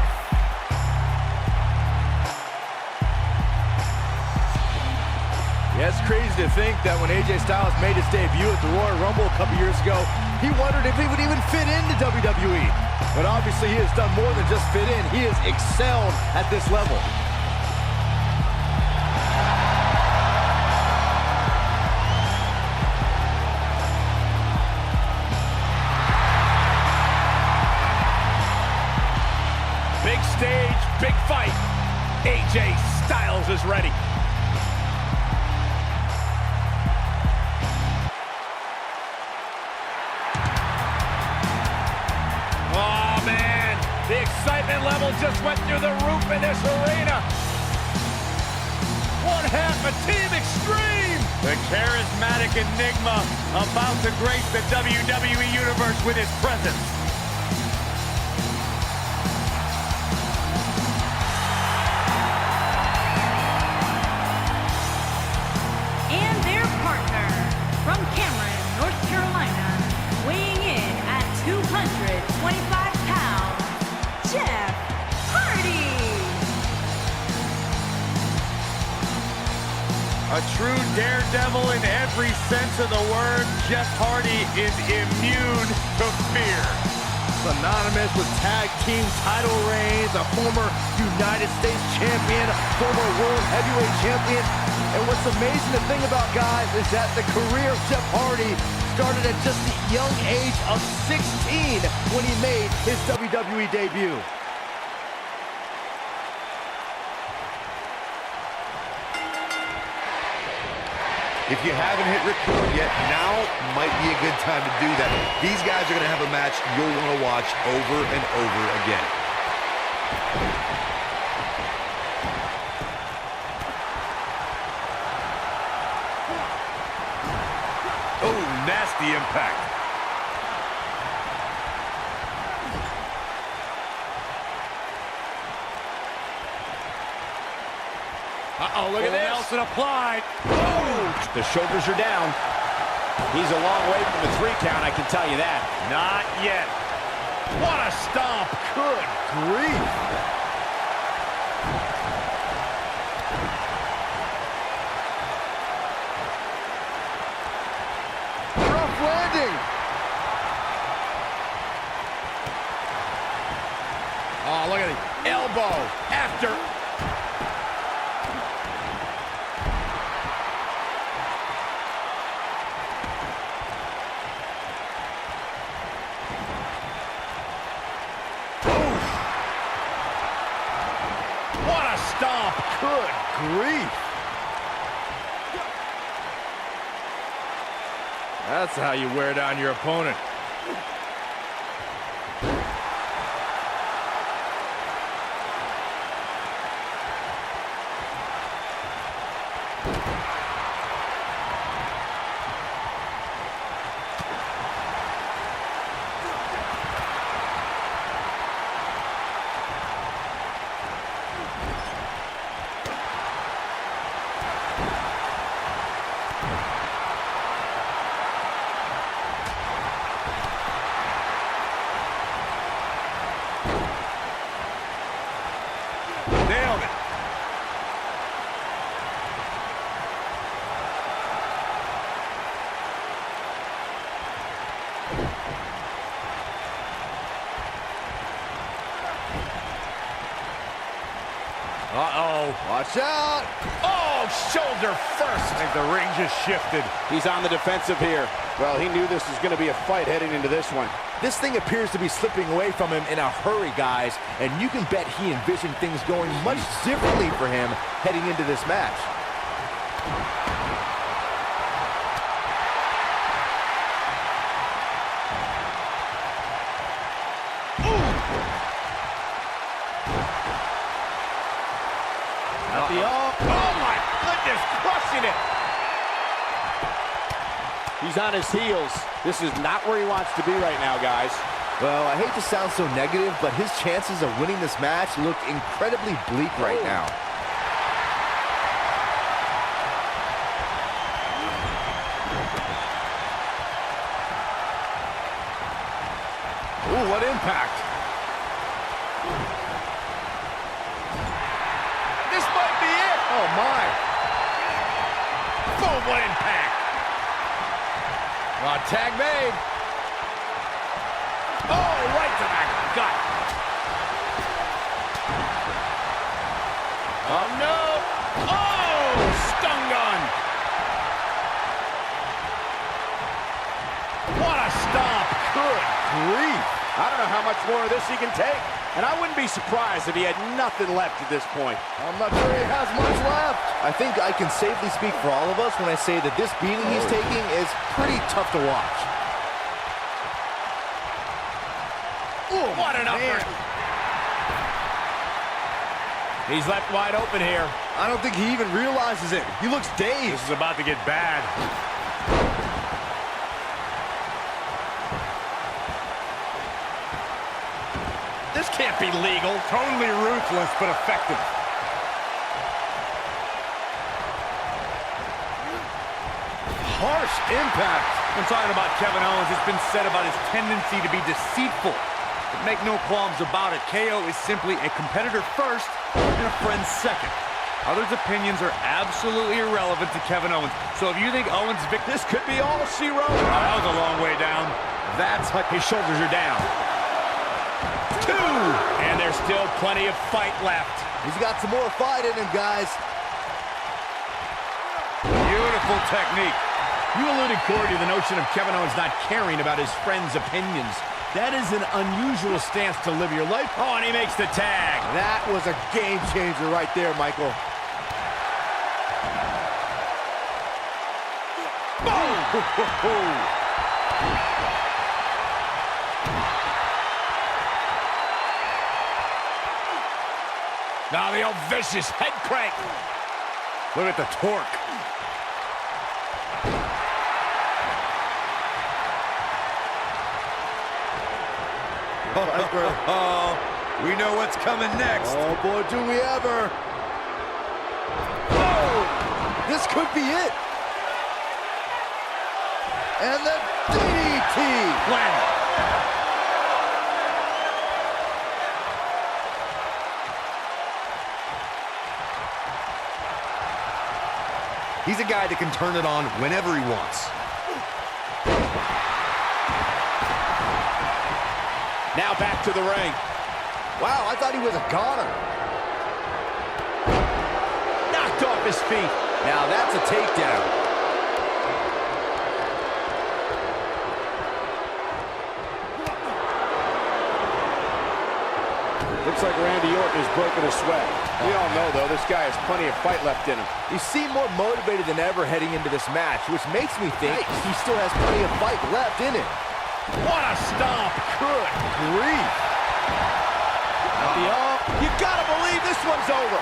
Yeah, it's crazy to think that when AJ Styles made his debut at the Royal Rumble a couple years ago, he wondered if he would even fit into WWE. But obviously he has done more than just fit in. He has excelled at this level. Big stage, big fight. AJ Styles is ready. Oh, man. The excitement level just went through the roof in this arena. One half of Team Extreme. The charismatic enigma about to grace the WWE Universe with his presence. And their partner, from Cameron, North Carolina, weighing in at 225 pounds, Jeff Hardy. A true daredevil in every sense of the word, Jeff Hardy is immune to fear. Synonymous with tag team title reigns, a former United States champion, former world heavyweight champion. And what's amazing to think about, guys, is that the career of Jeff Hardy started at just the young age of 16 when he made his WWE debut. If you haven't hit record yet, now might be a good time to do that. These guys are going to have a match you'll want to watch over and over again. Oh, nasty impact. Uh-oh, look at this. Nelson applied. Oh! The shoulders are down. He's a long way from the 3 count, I can tell you that. Not yet. What a stomp. Good grief. Rough landing. Oh, look at the elbow after. Stomp. Good grief. That's how you wear down your opponent. Nailed it. Uh-oh. Watch out. Oh, shoulder first. I think the ring just shifted. He's on the defensive here. Well, he knew this was going to be a fight heading into this one. This thing appears to be slipping away from him in a hurry, guys, and you can bet he envisioned things going much differently for him heading into this match. Oh my goodness, crushing it. He's on his heels. This is not where he wants to be right now, guys. Well, I hate to sound so negative, but his chances of winning this match look incredibly bleak right now. Ooh, what impact. This might be it. Oh, my. Boom, what impact. Tag made. Oh, right to the gut. Oh, no. Oh, stun gun. What a stomp. Good grief. I don't know how much more of this he can take. And I wouldn't be surprised if he had nothing left at this point. I'm not sure he has much left. I think I can safely speak for all of us when I say that this beating he's taking is pretty tough to watch. Ooh, what an upper! He's left wide open here. I don't think he even realizes it. He looks dazed. This is about to get bad. This can't be legal. Totally ruthless, but effective. Harsh impact. When talking about Kevin Owens, it's been said about his tendency to be deceitful. But make no qualms about it, KO is simply a competitor first and a friend second. Others' opinions are absolutely irrelevant to Kevin Owens. So if you think Owens' This could be all she wrote. Oh, that was a long way down. That's how his shoulders are down. 2! And there's still plenty of fight left. He's got some more fight in him, guys. Beautiful technique. You alluded, Corey, to the notion of Kevin Owens not caring about his friends' opinions. That is an unusual stance to live your life. Oh, and he makes the tag. That was a game changer right there, Michael. Boom! Now the old vicious head crank. Look at the torque. We know what's coming next. Oh, boy, do we ever. Oh, this could be it. And the DDT. Wow. He's a guy that can turn it on whenever he wants. Now back to the ring. Wow, I thought he was a goner. Knocked off his feet. Now that's a takedown. Looks like Randy Orton is broken a sweat. We all know, though, this guy has plenty of fight left in him. He seemed more motivated than ever heading into this match, which makes me think he still has plenty of fight left in him. What a stomp. Good grief. You gotta believe this one's over.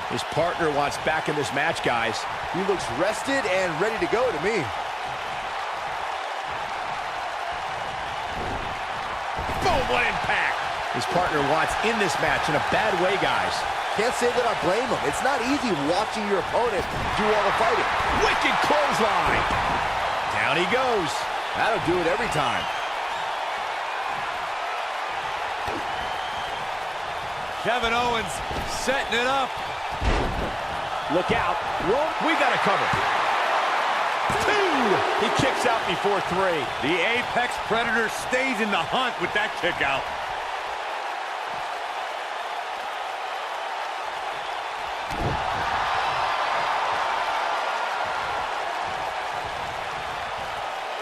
His partner wants back in this match, guys. He looks rested and ready to go to me. Boom, what impact. His partner wants in this match in a bad way, guys. Can't say that I blame him. It's not easy watching your opponent do all the fighting. Wicked clothesline. Down he goes. That'll do it every time. Kevin Owens setting it up. Look out. We got to cover. 2. He kicks out before 3. The Apex Predator stays in the hunt with that kick out.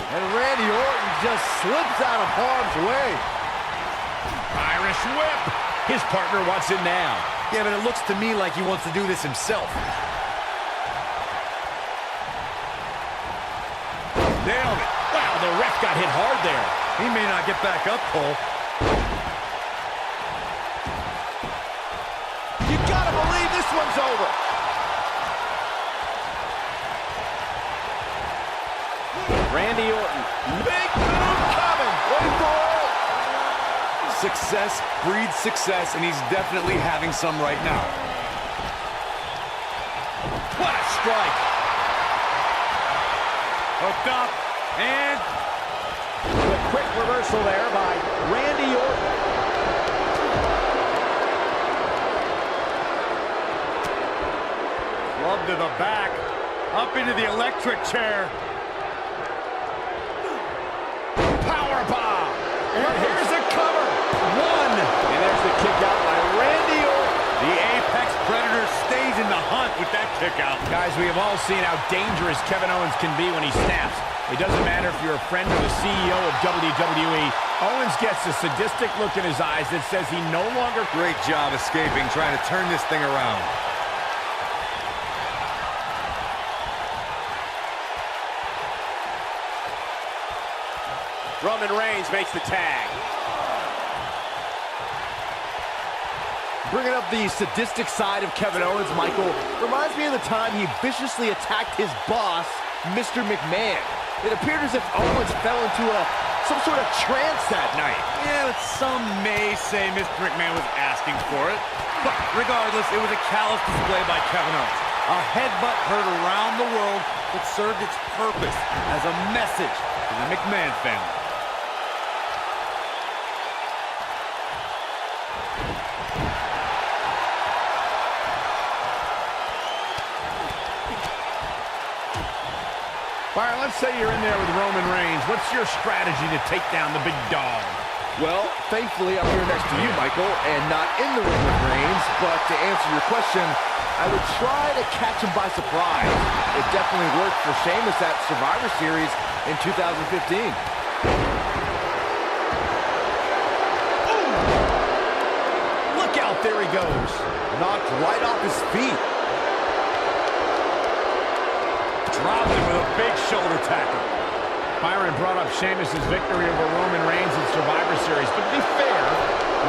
And Randy Orton just slips out of harm's way. Irish whip. His partner wants in now. Yeah, but it looks to me like he wants to do this himself. Nailed it. Wow, the ref got hit hard there. He may not get back up, Cole. You gotta believe this one's over. Randy Orton. Big move coming. Wait for it. Success breeds success, and he's definitely having some right now. What a strike. Hooked up, and a quick reversal there by Randy Orton. club to the back, up into the electric chair. Powerbomb. And here's the cover. 1. And there's the kick out by Randy Orton. The Apex Predator stays in the hunt with that kick out. Guys, we have all seen how dangerous Kevin Owens can be when he snaps. It doesn't matter if you're a friend or the CEO of WWE. Owens gets a sadistic look in his eyes that says he no longer... Great job escaping, trying to turn this thing around. Roman Reigns makes the tag. Bringing up the sadistic side of Kevin Owens, Michael, reminds me of the time he viciously attacked his boss, Mr. McMahon. It appeared as if Owens fell into some sort of trance that night. Yeah, but some may say Mr. McMahon was asking for it. But regardless, it was a callous display by Kevin Owens. A headbutt heard around the world that served its purpose as a message to the McMahon family. Byron, let's say you're in there with Roman Reigns. What's your strategy to take down the big dog? Well, thankfully, I'm here next to you, Michael, and not in the ring with Reigns. But to answer your question, I would try to catch him by surprise. It definitely worked for Sheamus at Survivor Series in 2015. Look out, there he goes. Knocked right off his feet. Dropped him with a big shoulder tackle. Byron brought up Sheamus' victory over Roman Reigns in Survivor Series. But to be fair,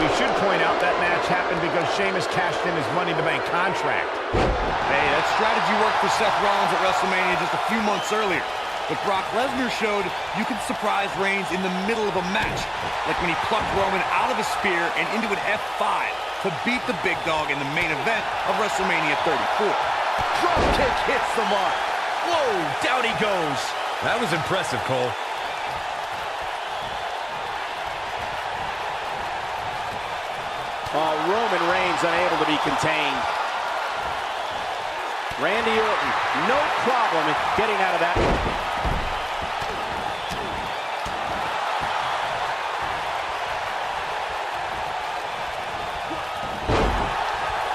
we should point out that match happened because Sheamus cashed in his Money in the Bank contract. Hey, that strategy worked for Seth Rollins at WrestleMania just a few months earlier. But Brock Lesnar showed you can surprise Reigns in the middle of a match, like when he plucked Roman out of a spear and into an F5 to beat the big dog in the main event of WrestleMania 34. Drop kick hits the mark. Whoa, down he goes. That was impressive, Cole. Roman Reigns unable to be contained. Randy Orton, no problem in getting out of that.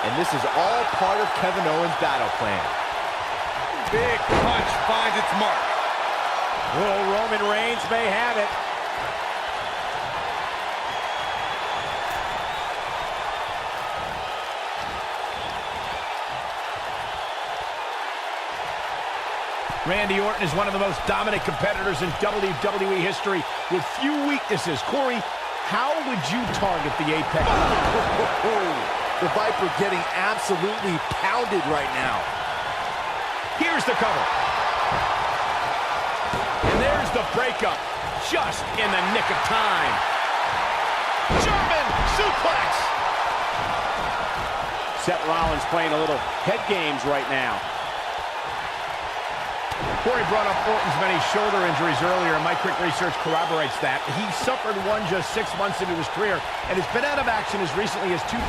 And this is all part of Kevin Owens' battle plan. Big punch finds its mark. Oh, Roman Reigns may have it. Randy Orton is one of the most dominant competitors in WWE history with few weaknesses. Corey, how would you target the Apex? The Viper getting absolutely pounded right now. Here's the cover. And there's the breakup, just in the nick of time. German suplex. Seth Rollins playing a little head games right now. Corey brought up Orton's many shoulder injuries earlier, and my quick research corroborates that. He suffered one just 6 months into his career, and has been out of action as recently as 2016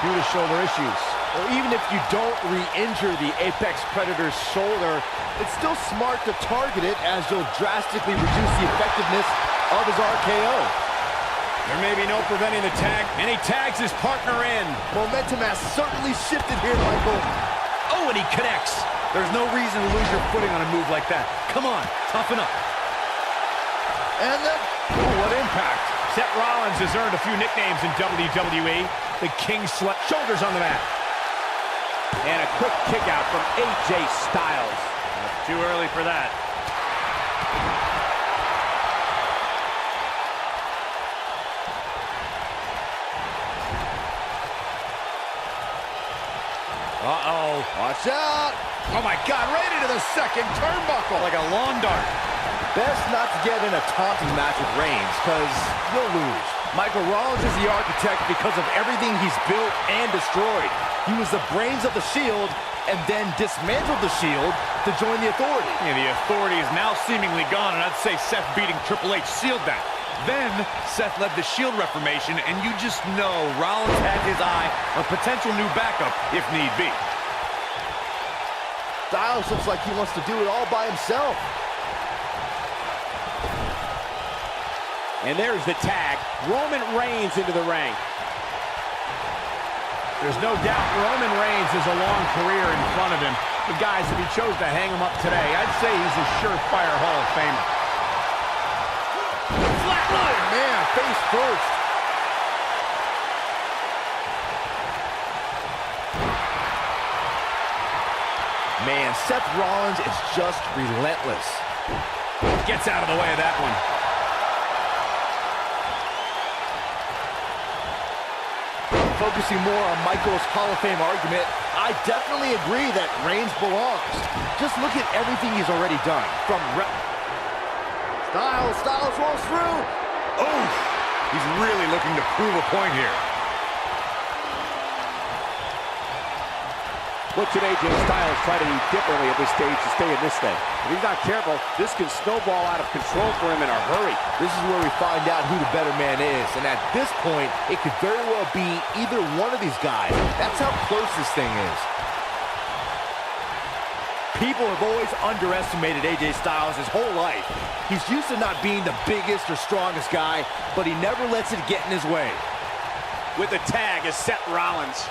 due to shoulder issues. Well, even if you don't re-injure the Apex Predator's shoulder, it's still smart to target it, as you'll drastically reduce the effectiveness of his RKO. There may be no preventing the tag, and he tags his partner in. Momentum has certainly shifted here, Michael. Oh, and he connects. There's no reason to lose your footing on a move like that. Come on, toughen up. And then, oh, what impact. Seth Rollins has earned a few nicknames in WWE. The King Slut. Shoulders on the mat. And a quick kick out from AJ Styles. That's too early for that. Uh-oh. watch out. Oh, my God, right into the second turnbuckle. Like a lawn dart. Best not to get in a taunting match with Reigns, because you'll lose. Michael Rollins is the architect because of everything he's built and destroyed. He was the brains of the Shield, and then dismantled the Shield to join the Authority. Yeah, the Authority is now seemingly gone, and I'd say Seth beating Triple H sealed that. Then, Seth led the Shield Reformation, and you just know Rollins had his eye on potential new backup if need be. Styles looks like he wants to do it all by himself. And there's the tag. Roman Reigns into the ring. There's no doubt Roman Reigns has a long career in front of him. But guys, if he chose to hang him up today, I'd say he's a surefire Hall of Famer. Oh, man, face first. Man, Seth Rollins is just relentless. Gets out of the way of that one. Focusing more on Michael's Hall of Fame argument, I definitely agree that Reigns belongs. Just look at everything he's already done. From Styles rolls through. Oh, he's really looking to prove a point here. What should AJ Styles try to do differently at this stage to stay in this thing? If he's not careful, this can snowball out of control for him in a hurry. This is where we find out who the better man is. And at this point, it could very well be either one of these guys. That's how close this thing is. People have always underestimated AJ Styles his whole life. He's used to not being the biggest or strongest guy, but he never lets it get in his way. With the tag is Seth Rollins.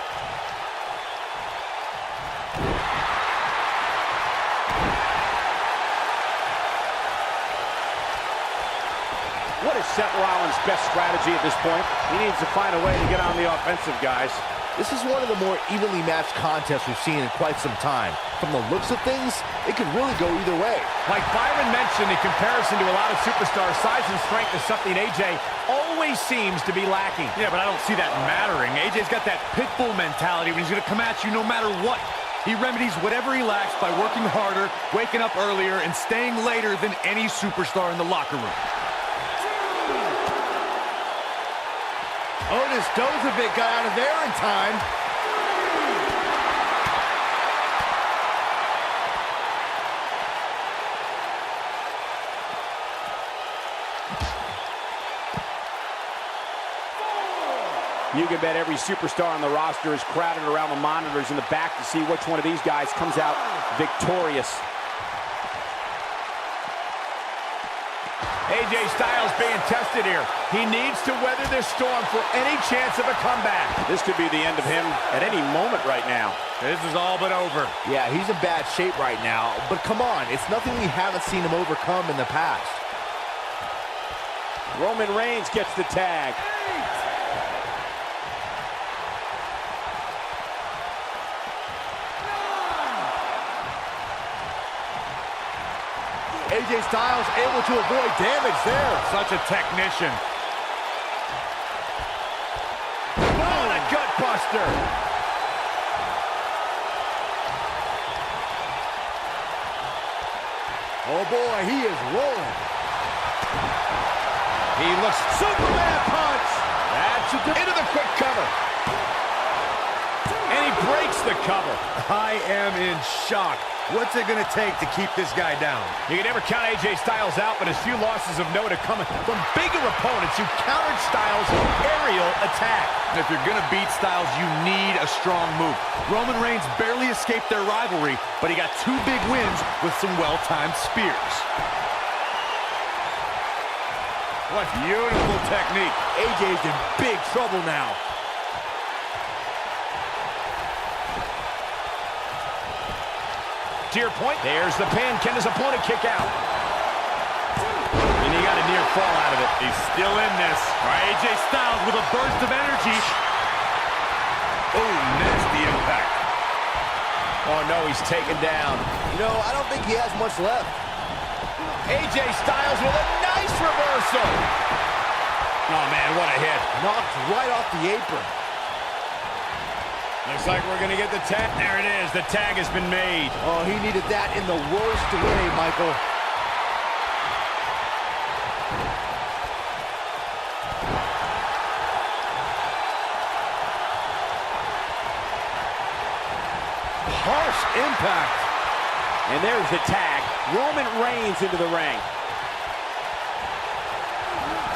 What is Seth Rollins' best strategy at this point? He needs to find a way to get on the offensive, guys. This is one of the more evenly matched contests we've seen in quite some time. From the looks of things, it could really go either way. Like Byron mentioned, in comparison to a lot of superstars, size and strength is something AJ always seems to be lacking. Yeah, but I don't see that mattering. AJ's got that pit bull mentality when he's going to come at you no matter what. He remedies whatever he lacks by working harder, waking up earlier, and staying later than any superstar in the locker room. Otis Dozovic got out of there in time. You can bet every superstar on the roster is crowded around the monitors in the back to see which one of these guys comes out victorious. AJ Styles being tested here. He needs to weather this storm for any chance of a comeback. This could be the end of him at any moment right now. This is all but over. Yeah, he's in bad shape right now, but come on, it's nothing we haven't seen him overcome in the past. Roman Reigns gets the tag. AJ Styles able to avoid damage there. Such a technician. Oh, and a gut buster. Oh boy, he is rolling. He looks Superman punch. That should do into the quick cover. And he breaks the cover. I am in shock. What's it going to take to keep this guy down? You can never count AJ Styles out, but his few losses of note are coming from bigger opponents who countered Styles' aerial attack. And if you're going to beat Styles, you need a strong move. Roman Reigns barely escaped their rivalry, but he got two big wins with some well-timed spears. What beautiful technique. AJ's in big trouble now. To your point, there's the pin. Can his opponent kick out? And he got a near fall out of it. He's still in this. AJ Styles with a burst of energy. Oh, nasty impact. Oh, no, he's taken down. You know, I don't think he has much left. AJ Styles with a nice reversal. Oh, man, what a hit. Knocked right off the apron. Looks like we're going to get the tag. There it is. The tag has been made. Oh, he needed that in the worst way, Michael. Harsh impact. And there's the tag. Roman Reigns into the ring.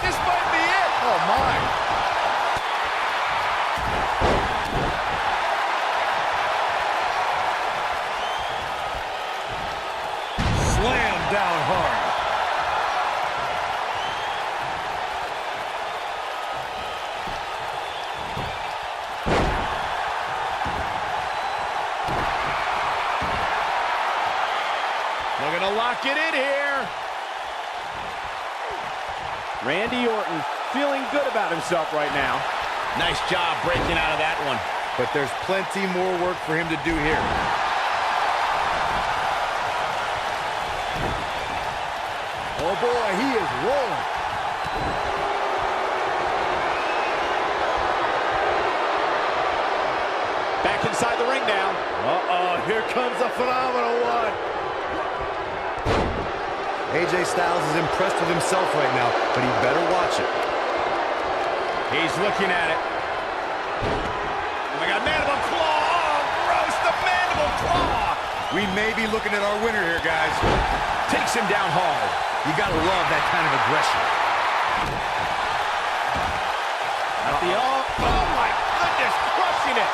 This might be it. Oh, my. Slam down hard. gonna lock it in here. Randy Orton feeling good about himself right now. Nice job breaking out of that one. But there's plenty more work for him to do here. Oh boy, he is rolling. Back inside the ring now. Uh-oh, here comes a phenomenal one. AJ Styles is impressed with himself right now, but he better watch it. He's looking at it. Oh my God, mandible claw! Oh, gross, the mandible claw! We may be looking at our winner here, guys. Takes him down hard. You gotta love that kind of aggression. Oh my goodness, crushing it!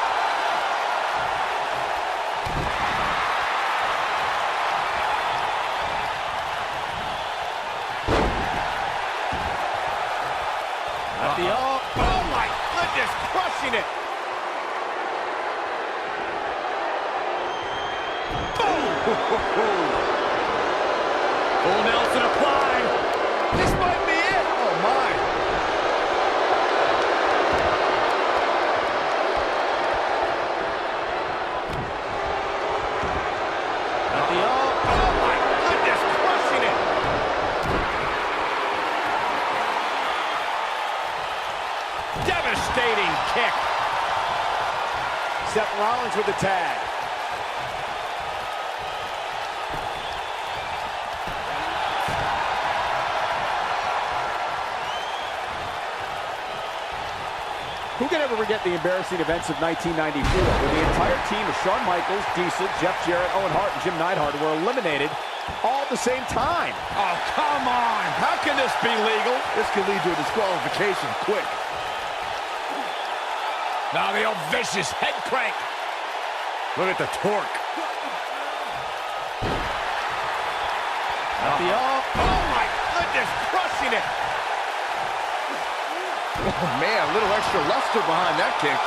Oh my goodness, crushing it! Full Nelson applied. This might be it. Oh my! Oh my goodness, crushing it! Devastating kick. Seth Rollins with the tag. Who can ever forget the embarrassing events of 1994 when the entire team of Shawn Michaels, Diesel, Jeff Jarrett, Owen Hart, and Jim Neidhart were eliminated all at the same time? Oh, come on! How can this be legal? This could lead to a disqualification quick. Now the old vicious head crank. Look at the torque. Oh my goodness, crushing it! Oh man, a little extra luster behind that kick.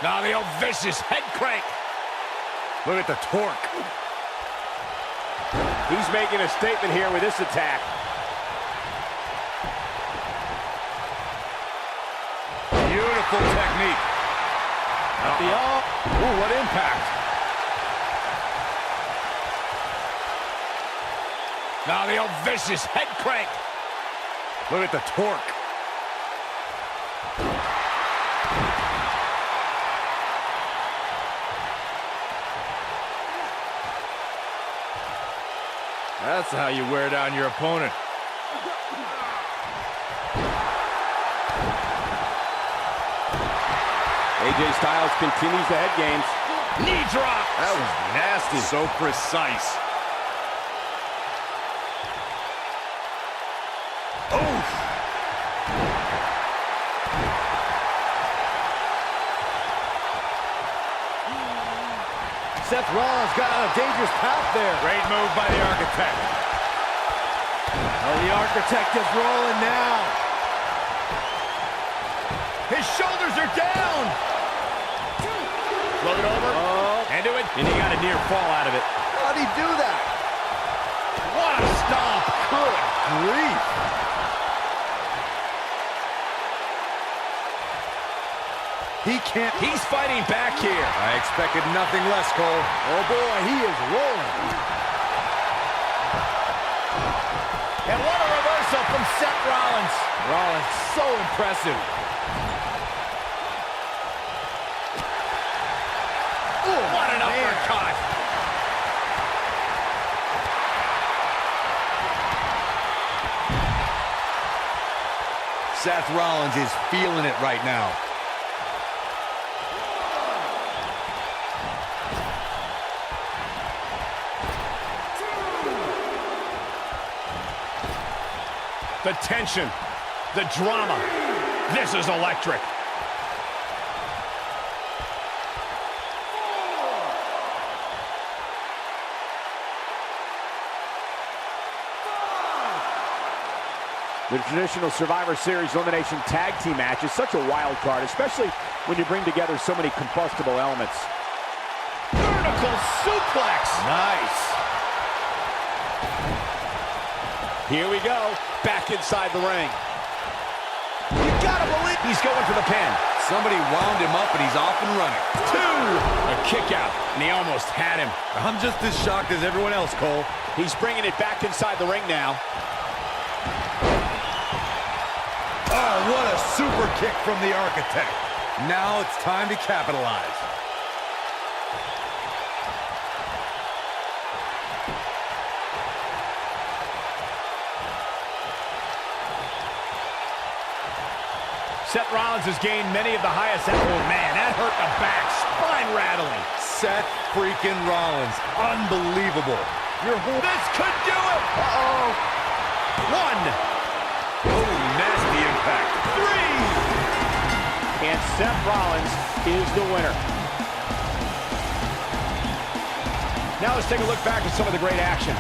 Now the old vicious head crank. Look at the torque. He's making a statement here with this attack. Beautiful technique. Ooh, what impact. Now the old vicious head crank. Look at the torque. That's how you wear down your opponent. AJ Styles continues the head games. Knee drop. That was nasty. So precise. Seth Rollins got on a dangerous path there. Great move by the Architect. Oh, the Architect is rolling now. His shoulders are down. Flip it over. Into it. And he got a near fall out of it. How'd he do that? What a stomp. Good grief. He can't. He's fighting back here. I expected nothing less, Cole. Oh boy, he is rolling. And what a reversal from Seth Rollins. Rollins, so impressive. Ooh, what an uppercut. Seth Rollins is feeling it right now. The tension, the drama. This is electric. The traditional Survivor Series Elimination Tag Team match is such a wild card, especially when you bring together so many combustible elements. Vertical suplex. Nice. Here we go. Back inside the ring. You gotta believe He's going for the pin. somebody wound him up and he's off and running. 2. A kick out, and he almost had him. I'm just as shocked as everyone else, Cole. He's bringing it back inside the ring now. Oh, what a super kick from the Architect. Now it's time to capitalize. Seth Rollins has gained many of the highest. Oh, man, that hurt the back. Spine rattling. Seth freaking Rollins. Unbelievable. This could do it. Uh-oh. 1. Oh, nasty impact. 3. And Seth Rollins is the winner. Now let's take a look back at some of the great action.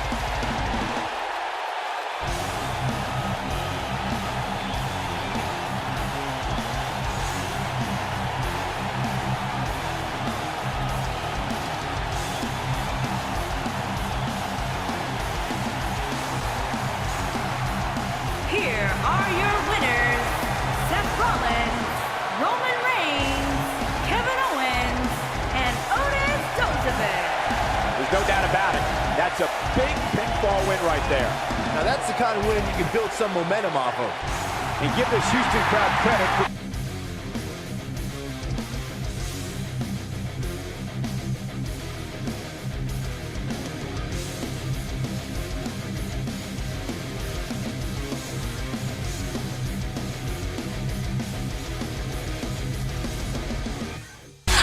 Here are your winners, Seth Rollins, Roman Reigns, Kevin Owens, and Otis Donde. There's no doubt about it. That's a big pinfall win right there. Now that's the kind of win you can build some momentum off of. And give this Houston crowd credit for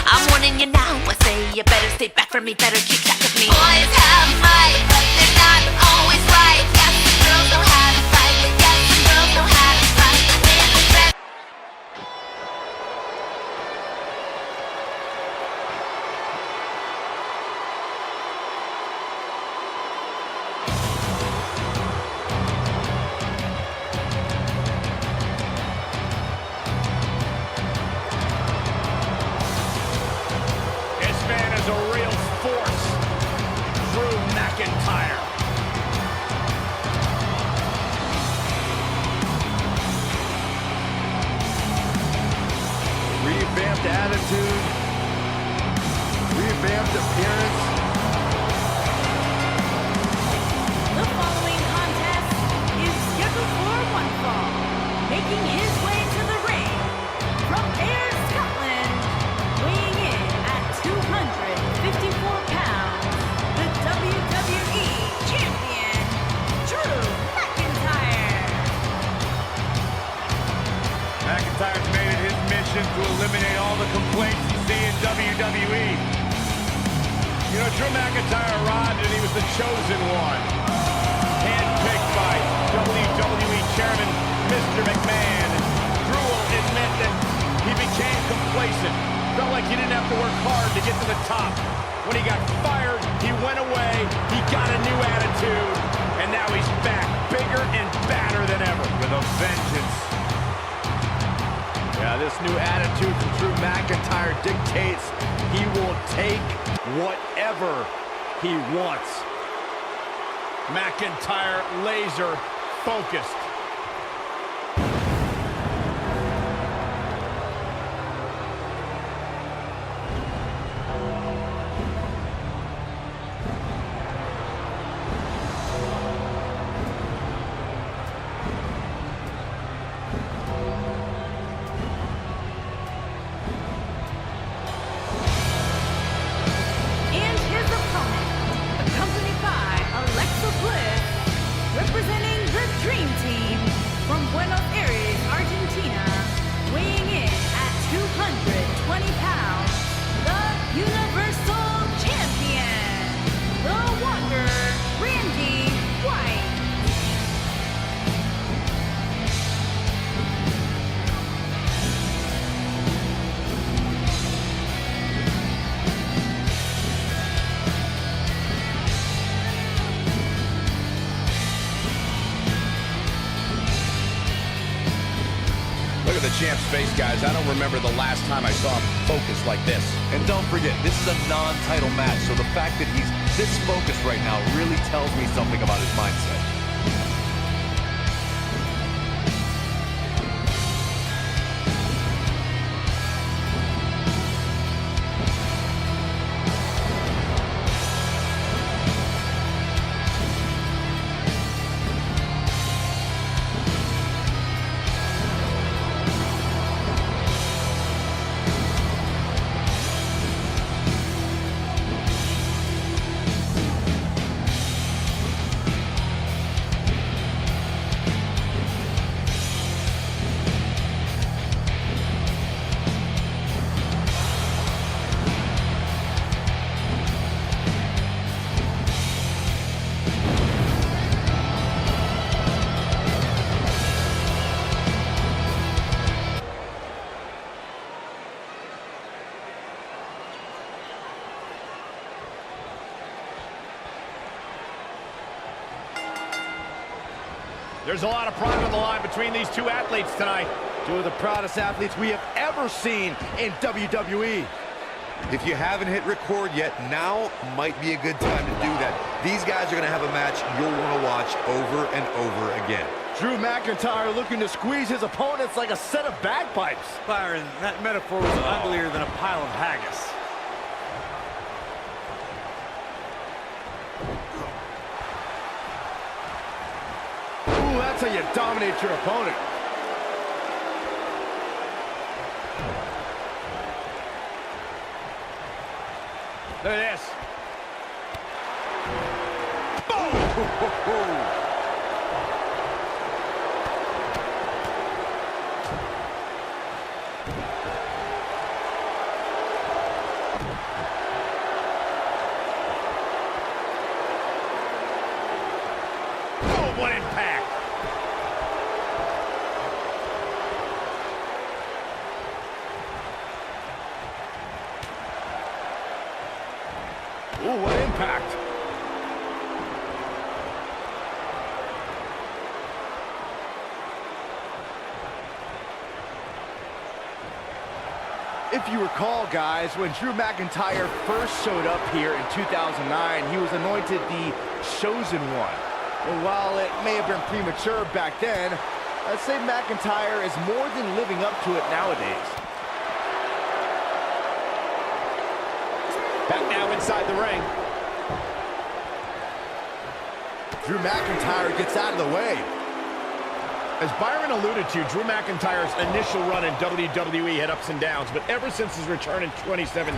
I'm warning you now, I say you better stay back from me, better keep track of me. Boys have might, but they're not always right. Yes, some girls know how to fight, but yes, some girls know how to fight. Man, I bet. this man is a real force. Drew McIntyre. Revamped attitude, revamped appearance. The following contest is scheduled for one fall. Making his way to the ring from Ayr, Scotland, weighing in at 254 pounds, the WWE Champion, Drew McIntyre. McIntyre's made it his mission to eliminate all the complaints you see in WWE. You know, Drew McIntyre arrived and he was the chosen one. Handpicked by WWE Chairman Mr. McMahon. Drew will admit that he became complacent. Felt like he didn't have to work hard to get to the top. When he got fired, he went away, he got a new attitude, and now he's back, bigger and badder than ever. With a vengeance. Yeah, this new attitude from Drew McIntyre dictates he will take whatever he wants. McIntyre laser focused. And his opponent, accompanied by Alexa Bliss, representing the Dream Team, champ's face, guys. I don't remember the last time I saw him focused like this. And don't forget, this is a non-title match, so the fact that he's this focused right now really tells me something about his mindset. There's a lot of pride on the line between these two athletes tonight. Two of the proudest athletes we have ever seen in WWE. If you haven't hit record yet, now might be a good time to do that. These guys are going to have a match you'll want to watch over and over again. Drew McIntyre looking to squeeze his opponents like a set of bagpipes. Byron, that metaphor was uglier than a pile of haggis. Ooh, that's how you dominate your opponent. Look at this. Boom! Oh, what impact. Ooh, what impact. If you recall, guys, when Drew McIntyre first showed up here in 2009, he was anointed the Chosen One. And while it may have been premature back then, I'd say McIntyre is more than living up to it nowadays. Back now inside the ring. Drew McIntyre gets out of the way. As Byron alluded to, Drew McIntyre's initial run in WWE had ups and downs, but ever since his return in 2017,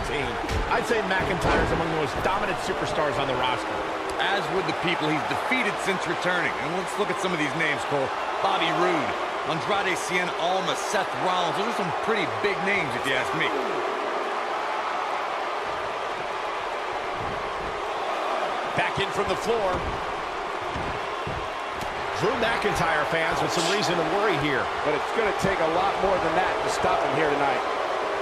I'd say McIntyre's among the most dominant superstars on the roster. As would the people he's defeated since returning. And let's look at some of these names, Cole. Bobby Roode, Andrade Cien Almas, Seth Rollins. Those are some pretty big names, if you ask me. Back in from the floor. Drew McIntyre fans with some reason to worry here. But it's going to take a lot more than that to stop him here tonight.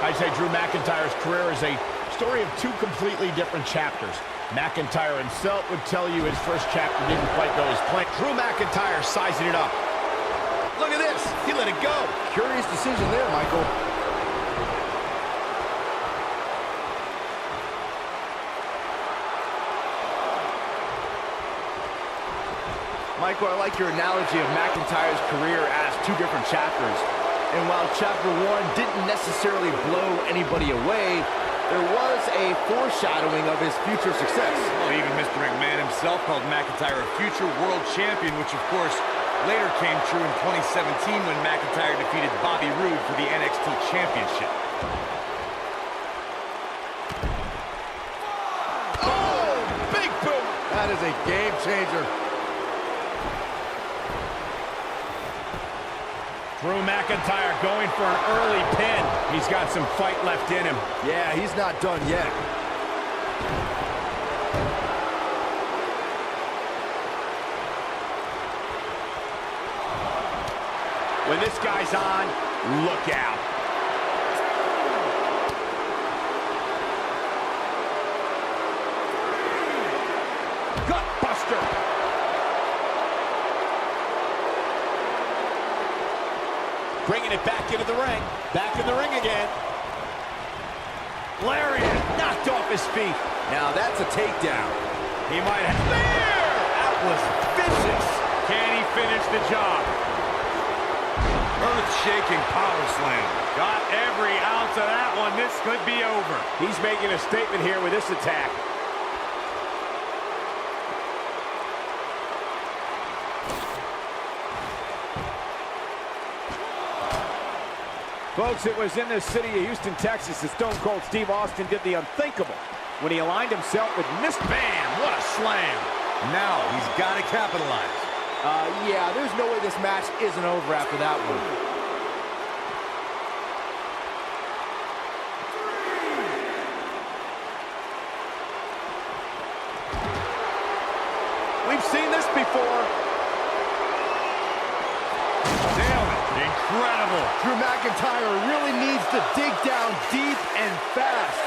I'd say Drew McIntyre's career is a story of two completely different chapters. McIntyre himself would tell you his first chapter didn't quite go as planned. Drew McIntyre sizing it up. Look at this. He let it go. Curious decision there, Michael. Michael, I like your analogy of McIntyre's career as two different chapters. And while chapter one didn't necessarily blow anybody away, there was a foreshadowing of his future success. Well, even Mr. McMahon himself called McIntyre a future world champion, which of course later came true in 2017 when McIntyre defeated Bobby Roode for the NXT Championship. Oh, big boom! That is a game changer. Drew McIntyre going for an early pin. He's got some fight left in him. Yeah, he's not done yet. When this guy's on, look out. Gutbuster. bringing it back into the ring. Back in the ring again. Lariat. Knocked off his feet. Now that's a takedown. He might have. There! That was vicious. Can he finish the job? Earth-shaking power slam. Got every ounce of that one. This could be over. He's making a statement here with this attack. Folks, it was in the city of Houston, Texas that Stone Cold Steve Austin did the unthinkable when he aligned himself with Mr. Bam! What a slam! Now he's got to capitalize. Yeah, there's no way this match isn't over after that one. We've seen this before. Nailed it. Incredible. Drew McIntyre really needs to dig down deep and fast.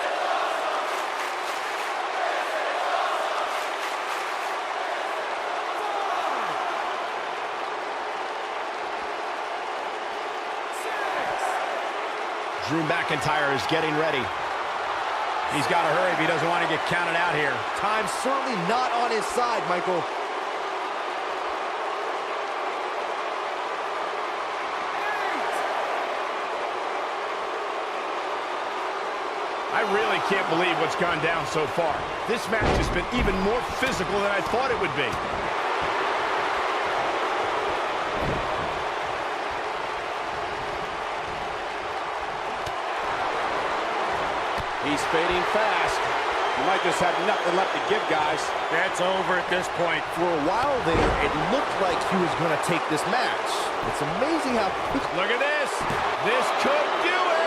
Drew McIntyre is getting ready. He's got to hurry if he doesn't want to get counted out here. Time's certainly not on his side, Michael. I really can't believe what's gone down so far. This match has been even more physical than I thought it would be. He's fading fast. He might just have nothing left to give, guys. That's over at this point. For a while there, it looked like he was going to take this match. It's amazing how... Look at this. This could do it.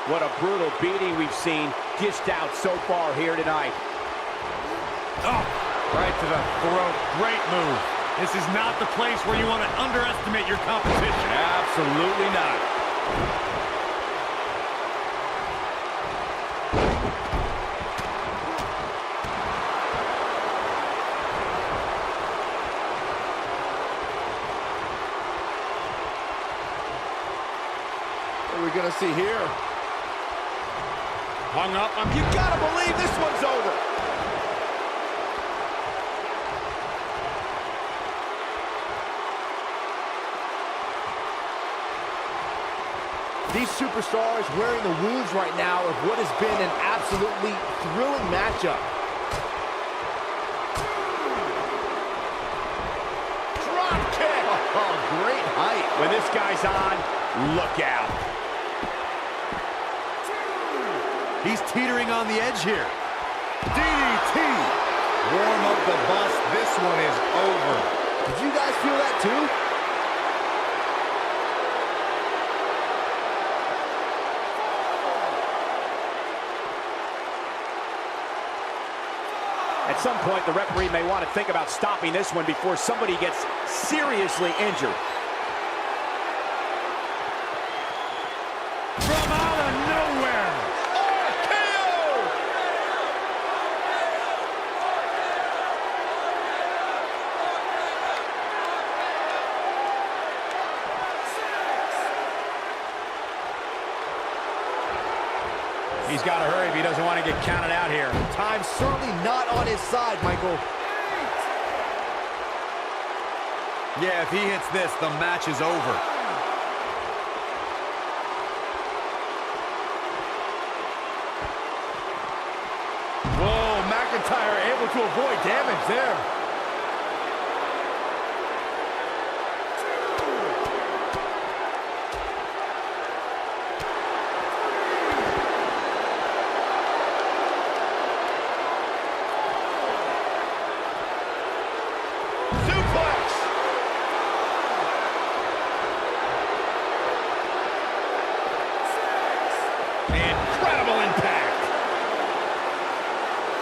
What a brutal beating we've seen dished out so far here tonight. Oh, right to the throat. Great move. This is not the place where you want to underestimate your competition. Absolutely not. What are we going to see here? Hung up on... You gotta believe this one's over. These superstars wearing the wounds right now of what has been an absolutely thrilling matchup. Drop kick. Oh, great height. When this guy's on, look out. He's teetering on the edge here. DDT. Warm up the bus. This one is over. Did you guys feel that too? At some point, the referee may want to think about stopping this one before somebody gets seriously injured. From out of nowhere. RKO! He's got to hurry if he doesn't want to get counted out here. Time's certainly not on his side, Michael. Yeah, if he hits this, the match is over. Whoa, McIntyre able to avoid damage there.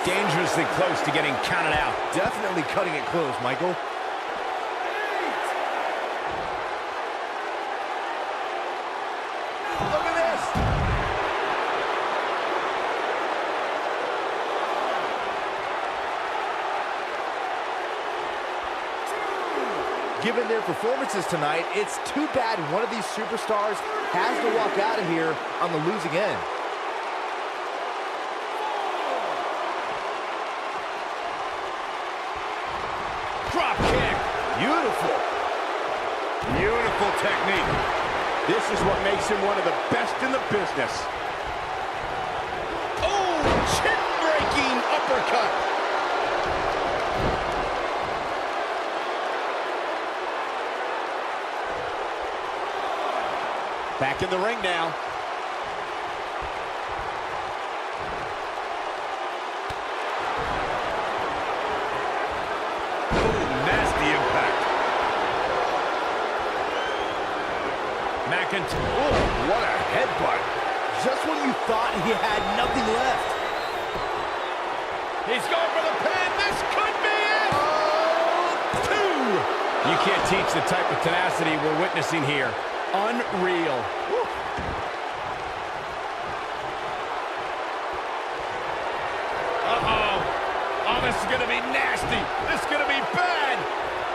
Dangerously close to getting counted out. Definitely cutting it close, Michael. Look at this. given their performances tonight, it's too bad one of these superstars has to walk out of here on the losing end. Drop kick. Beautiful. Beautiful technique. This is what makes him one of the best in the business. Oh, chin-breaking uppercut. Back in the ring now. Nasty impact. McIntyre. Oh, what a headbutt. Just when you thought he had nothing left. He's going for the pin. This could be it. Oh, 2. You can't teach the type of tenacity we're witnessing here. Unreal. Woo. Uh-oh. Oh, this is going to be nasty. This is going to be bad.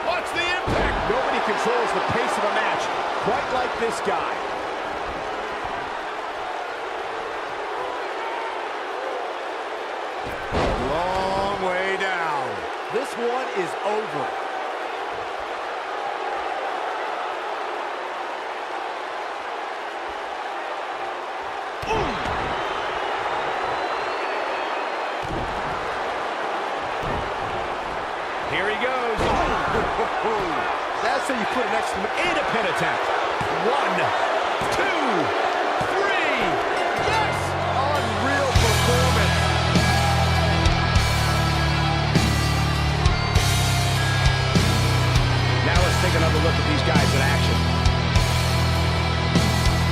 Watch the impact. Nobody controls the pace of a match quite like this guy. Long way down. This one is over. Here he goes. That's how you put an exclamation. In a pin attempt. 1, 2, 3. Yes! Unreal performance. Now let's take another look at these guys in action.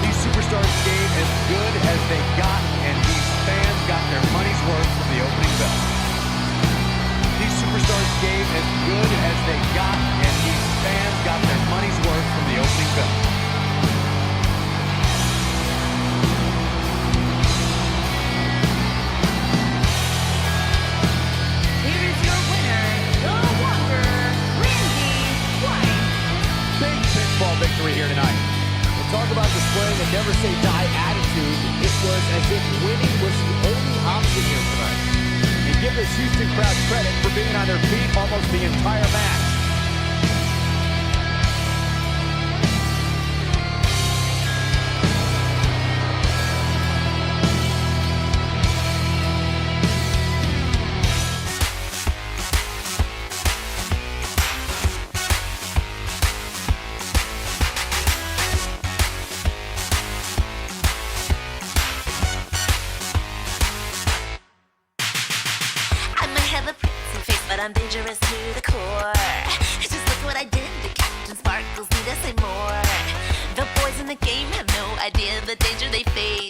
These superstars gave as good as they got, and these fans got their money's worth from the opening bell. These superstars gave as good as they got, and these fans got their money's worth from the opening bell. Here is your winner, the Wonder, Randy White. Big pinfall victory here tonight. We'll talk about displaying a never say die attitude. It was as if winning was the only option here tonight. And give this Houston crowd credit for being on their feet almost the entire match. But I'm dangerous to the core. Just look what I did to Captain Sparkles, need to say more. The boys in the game have no idea the danger they face.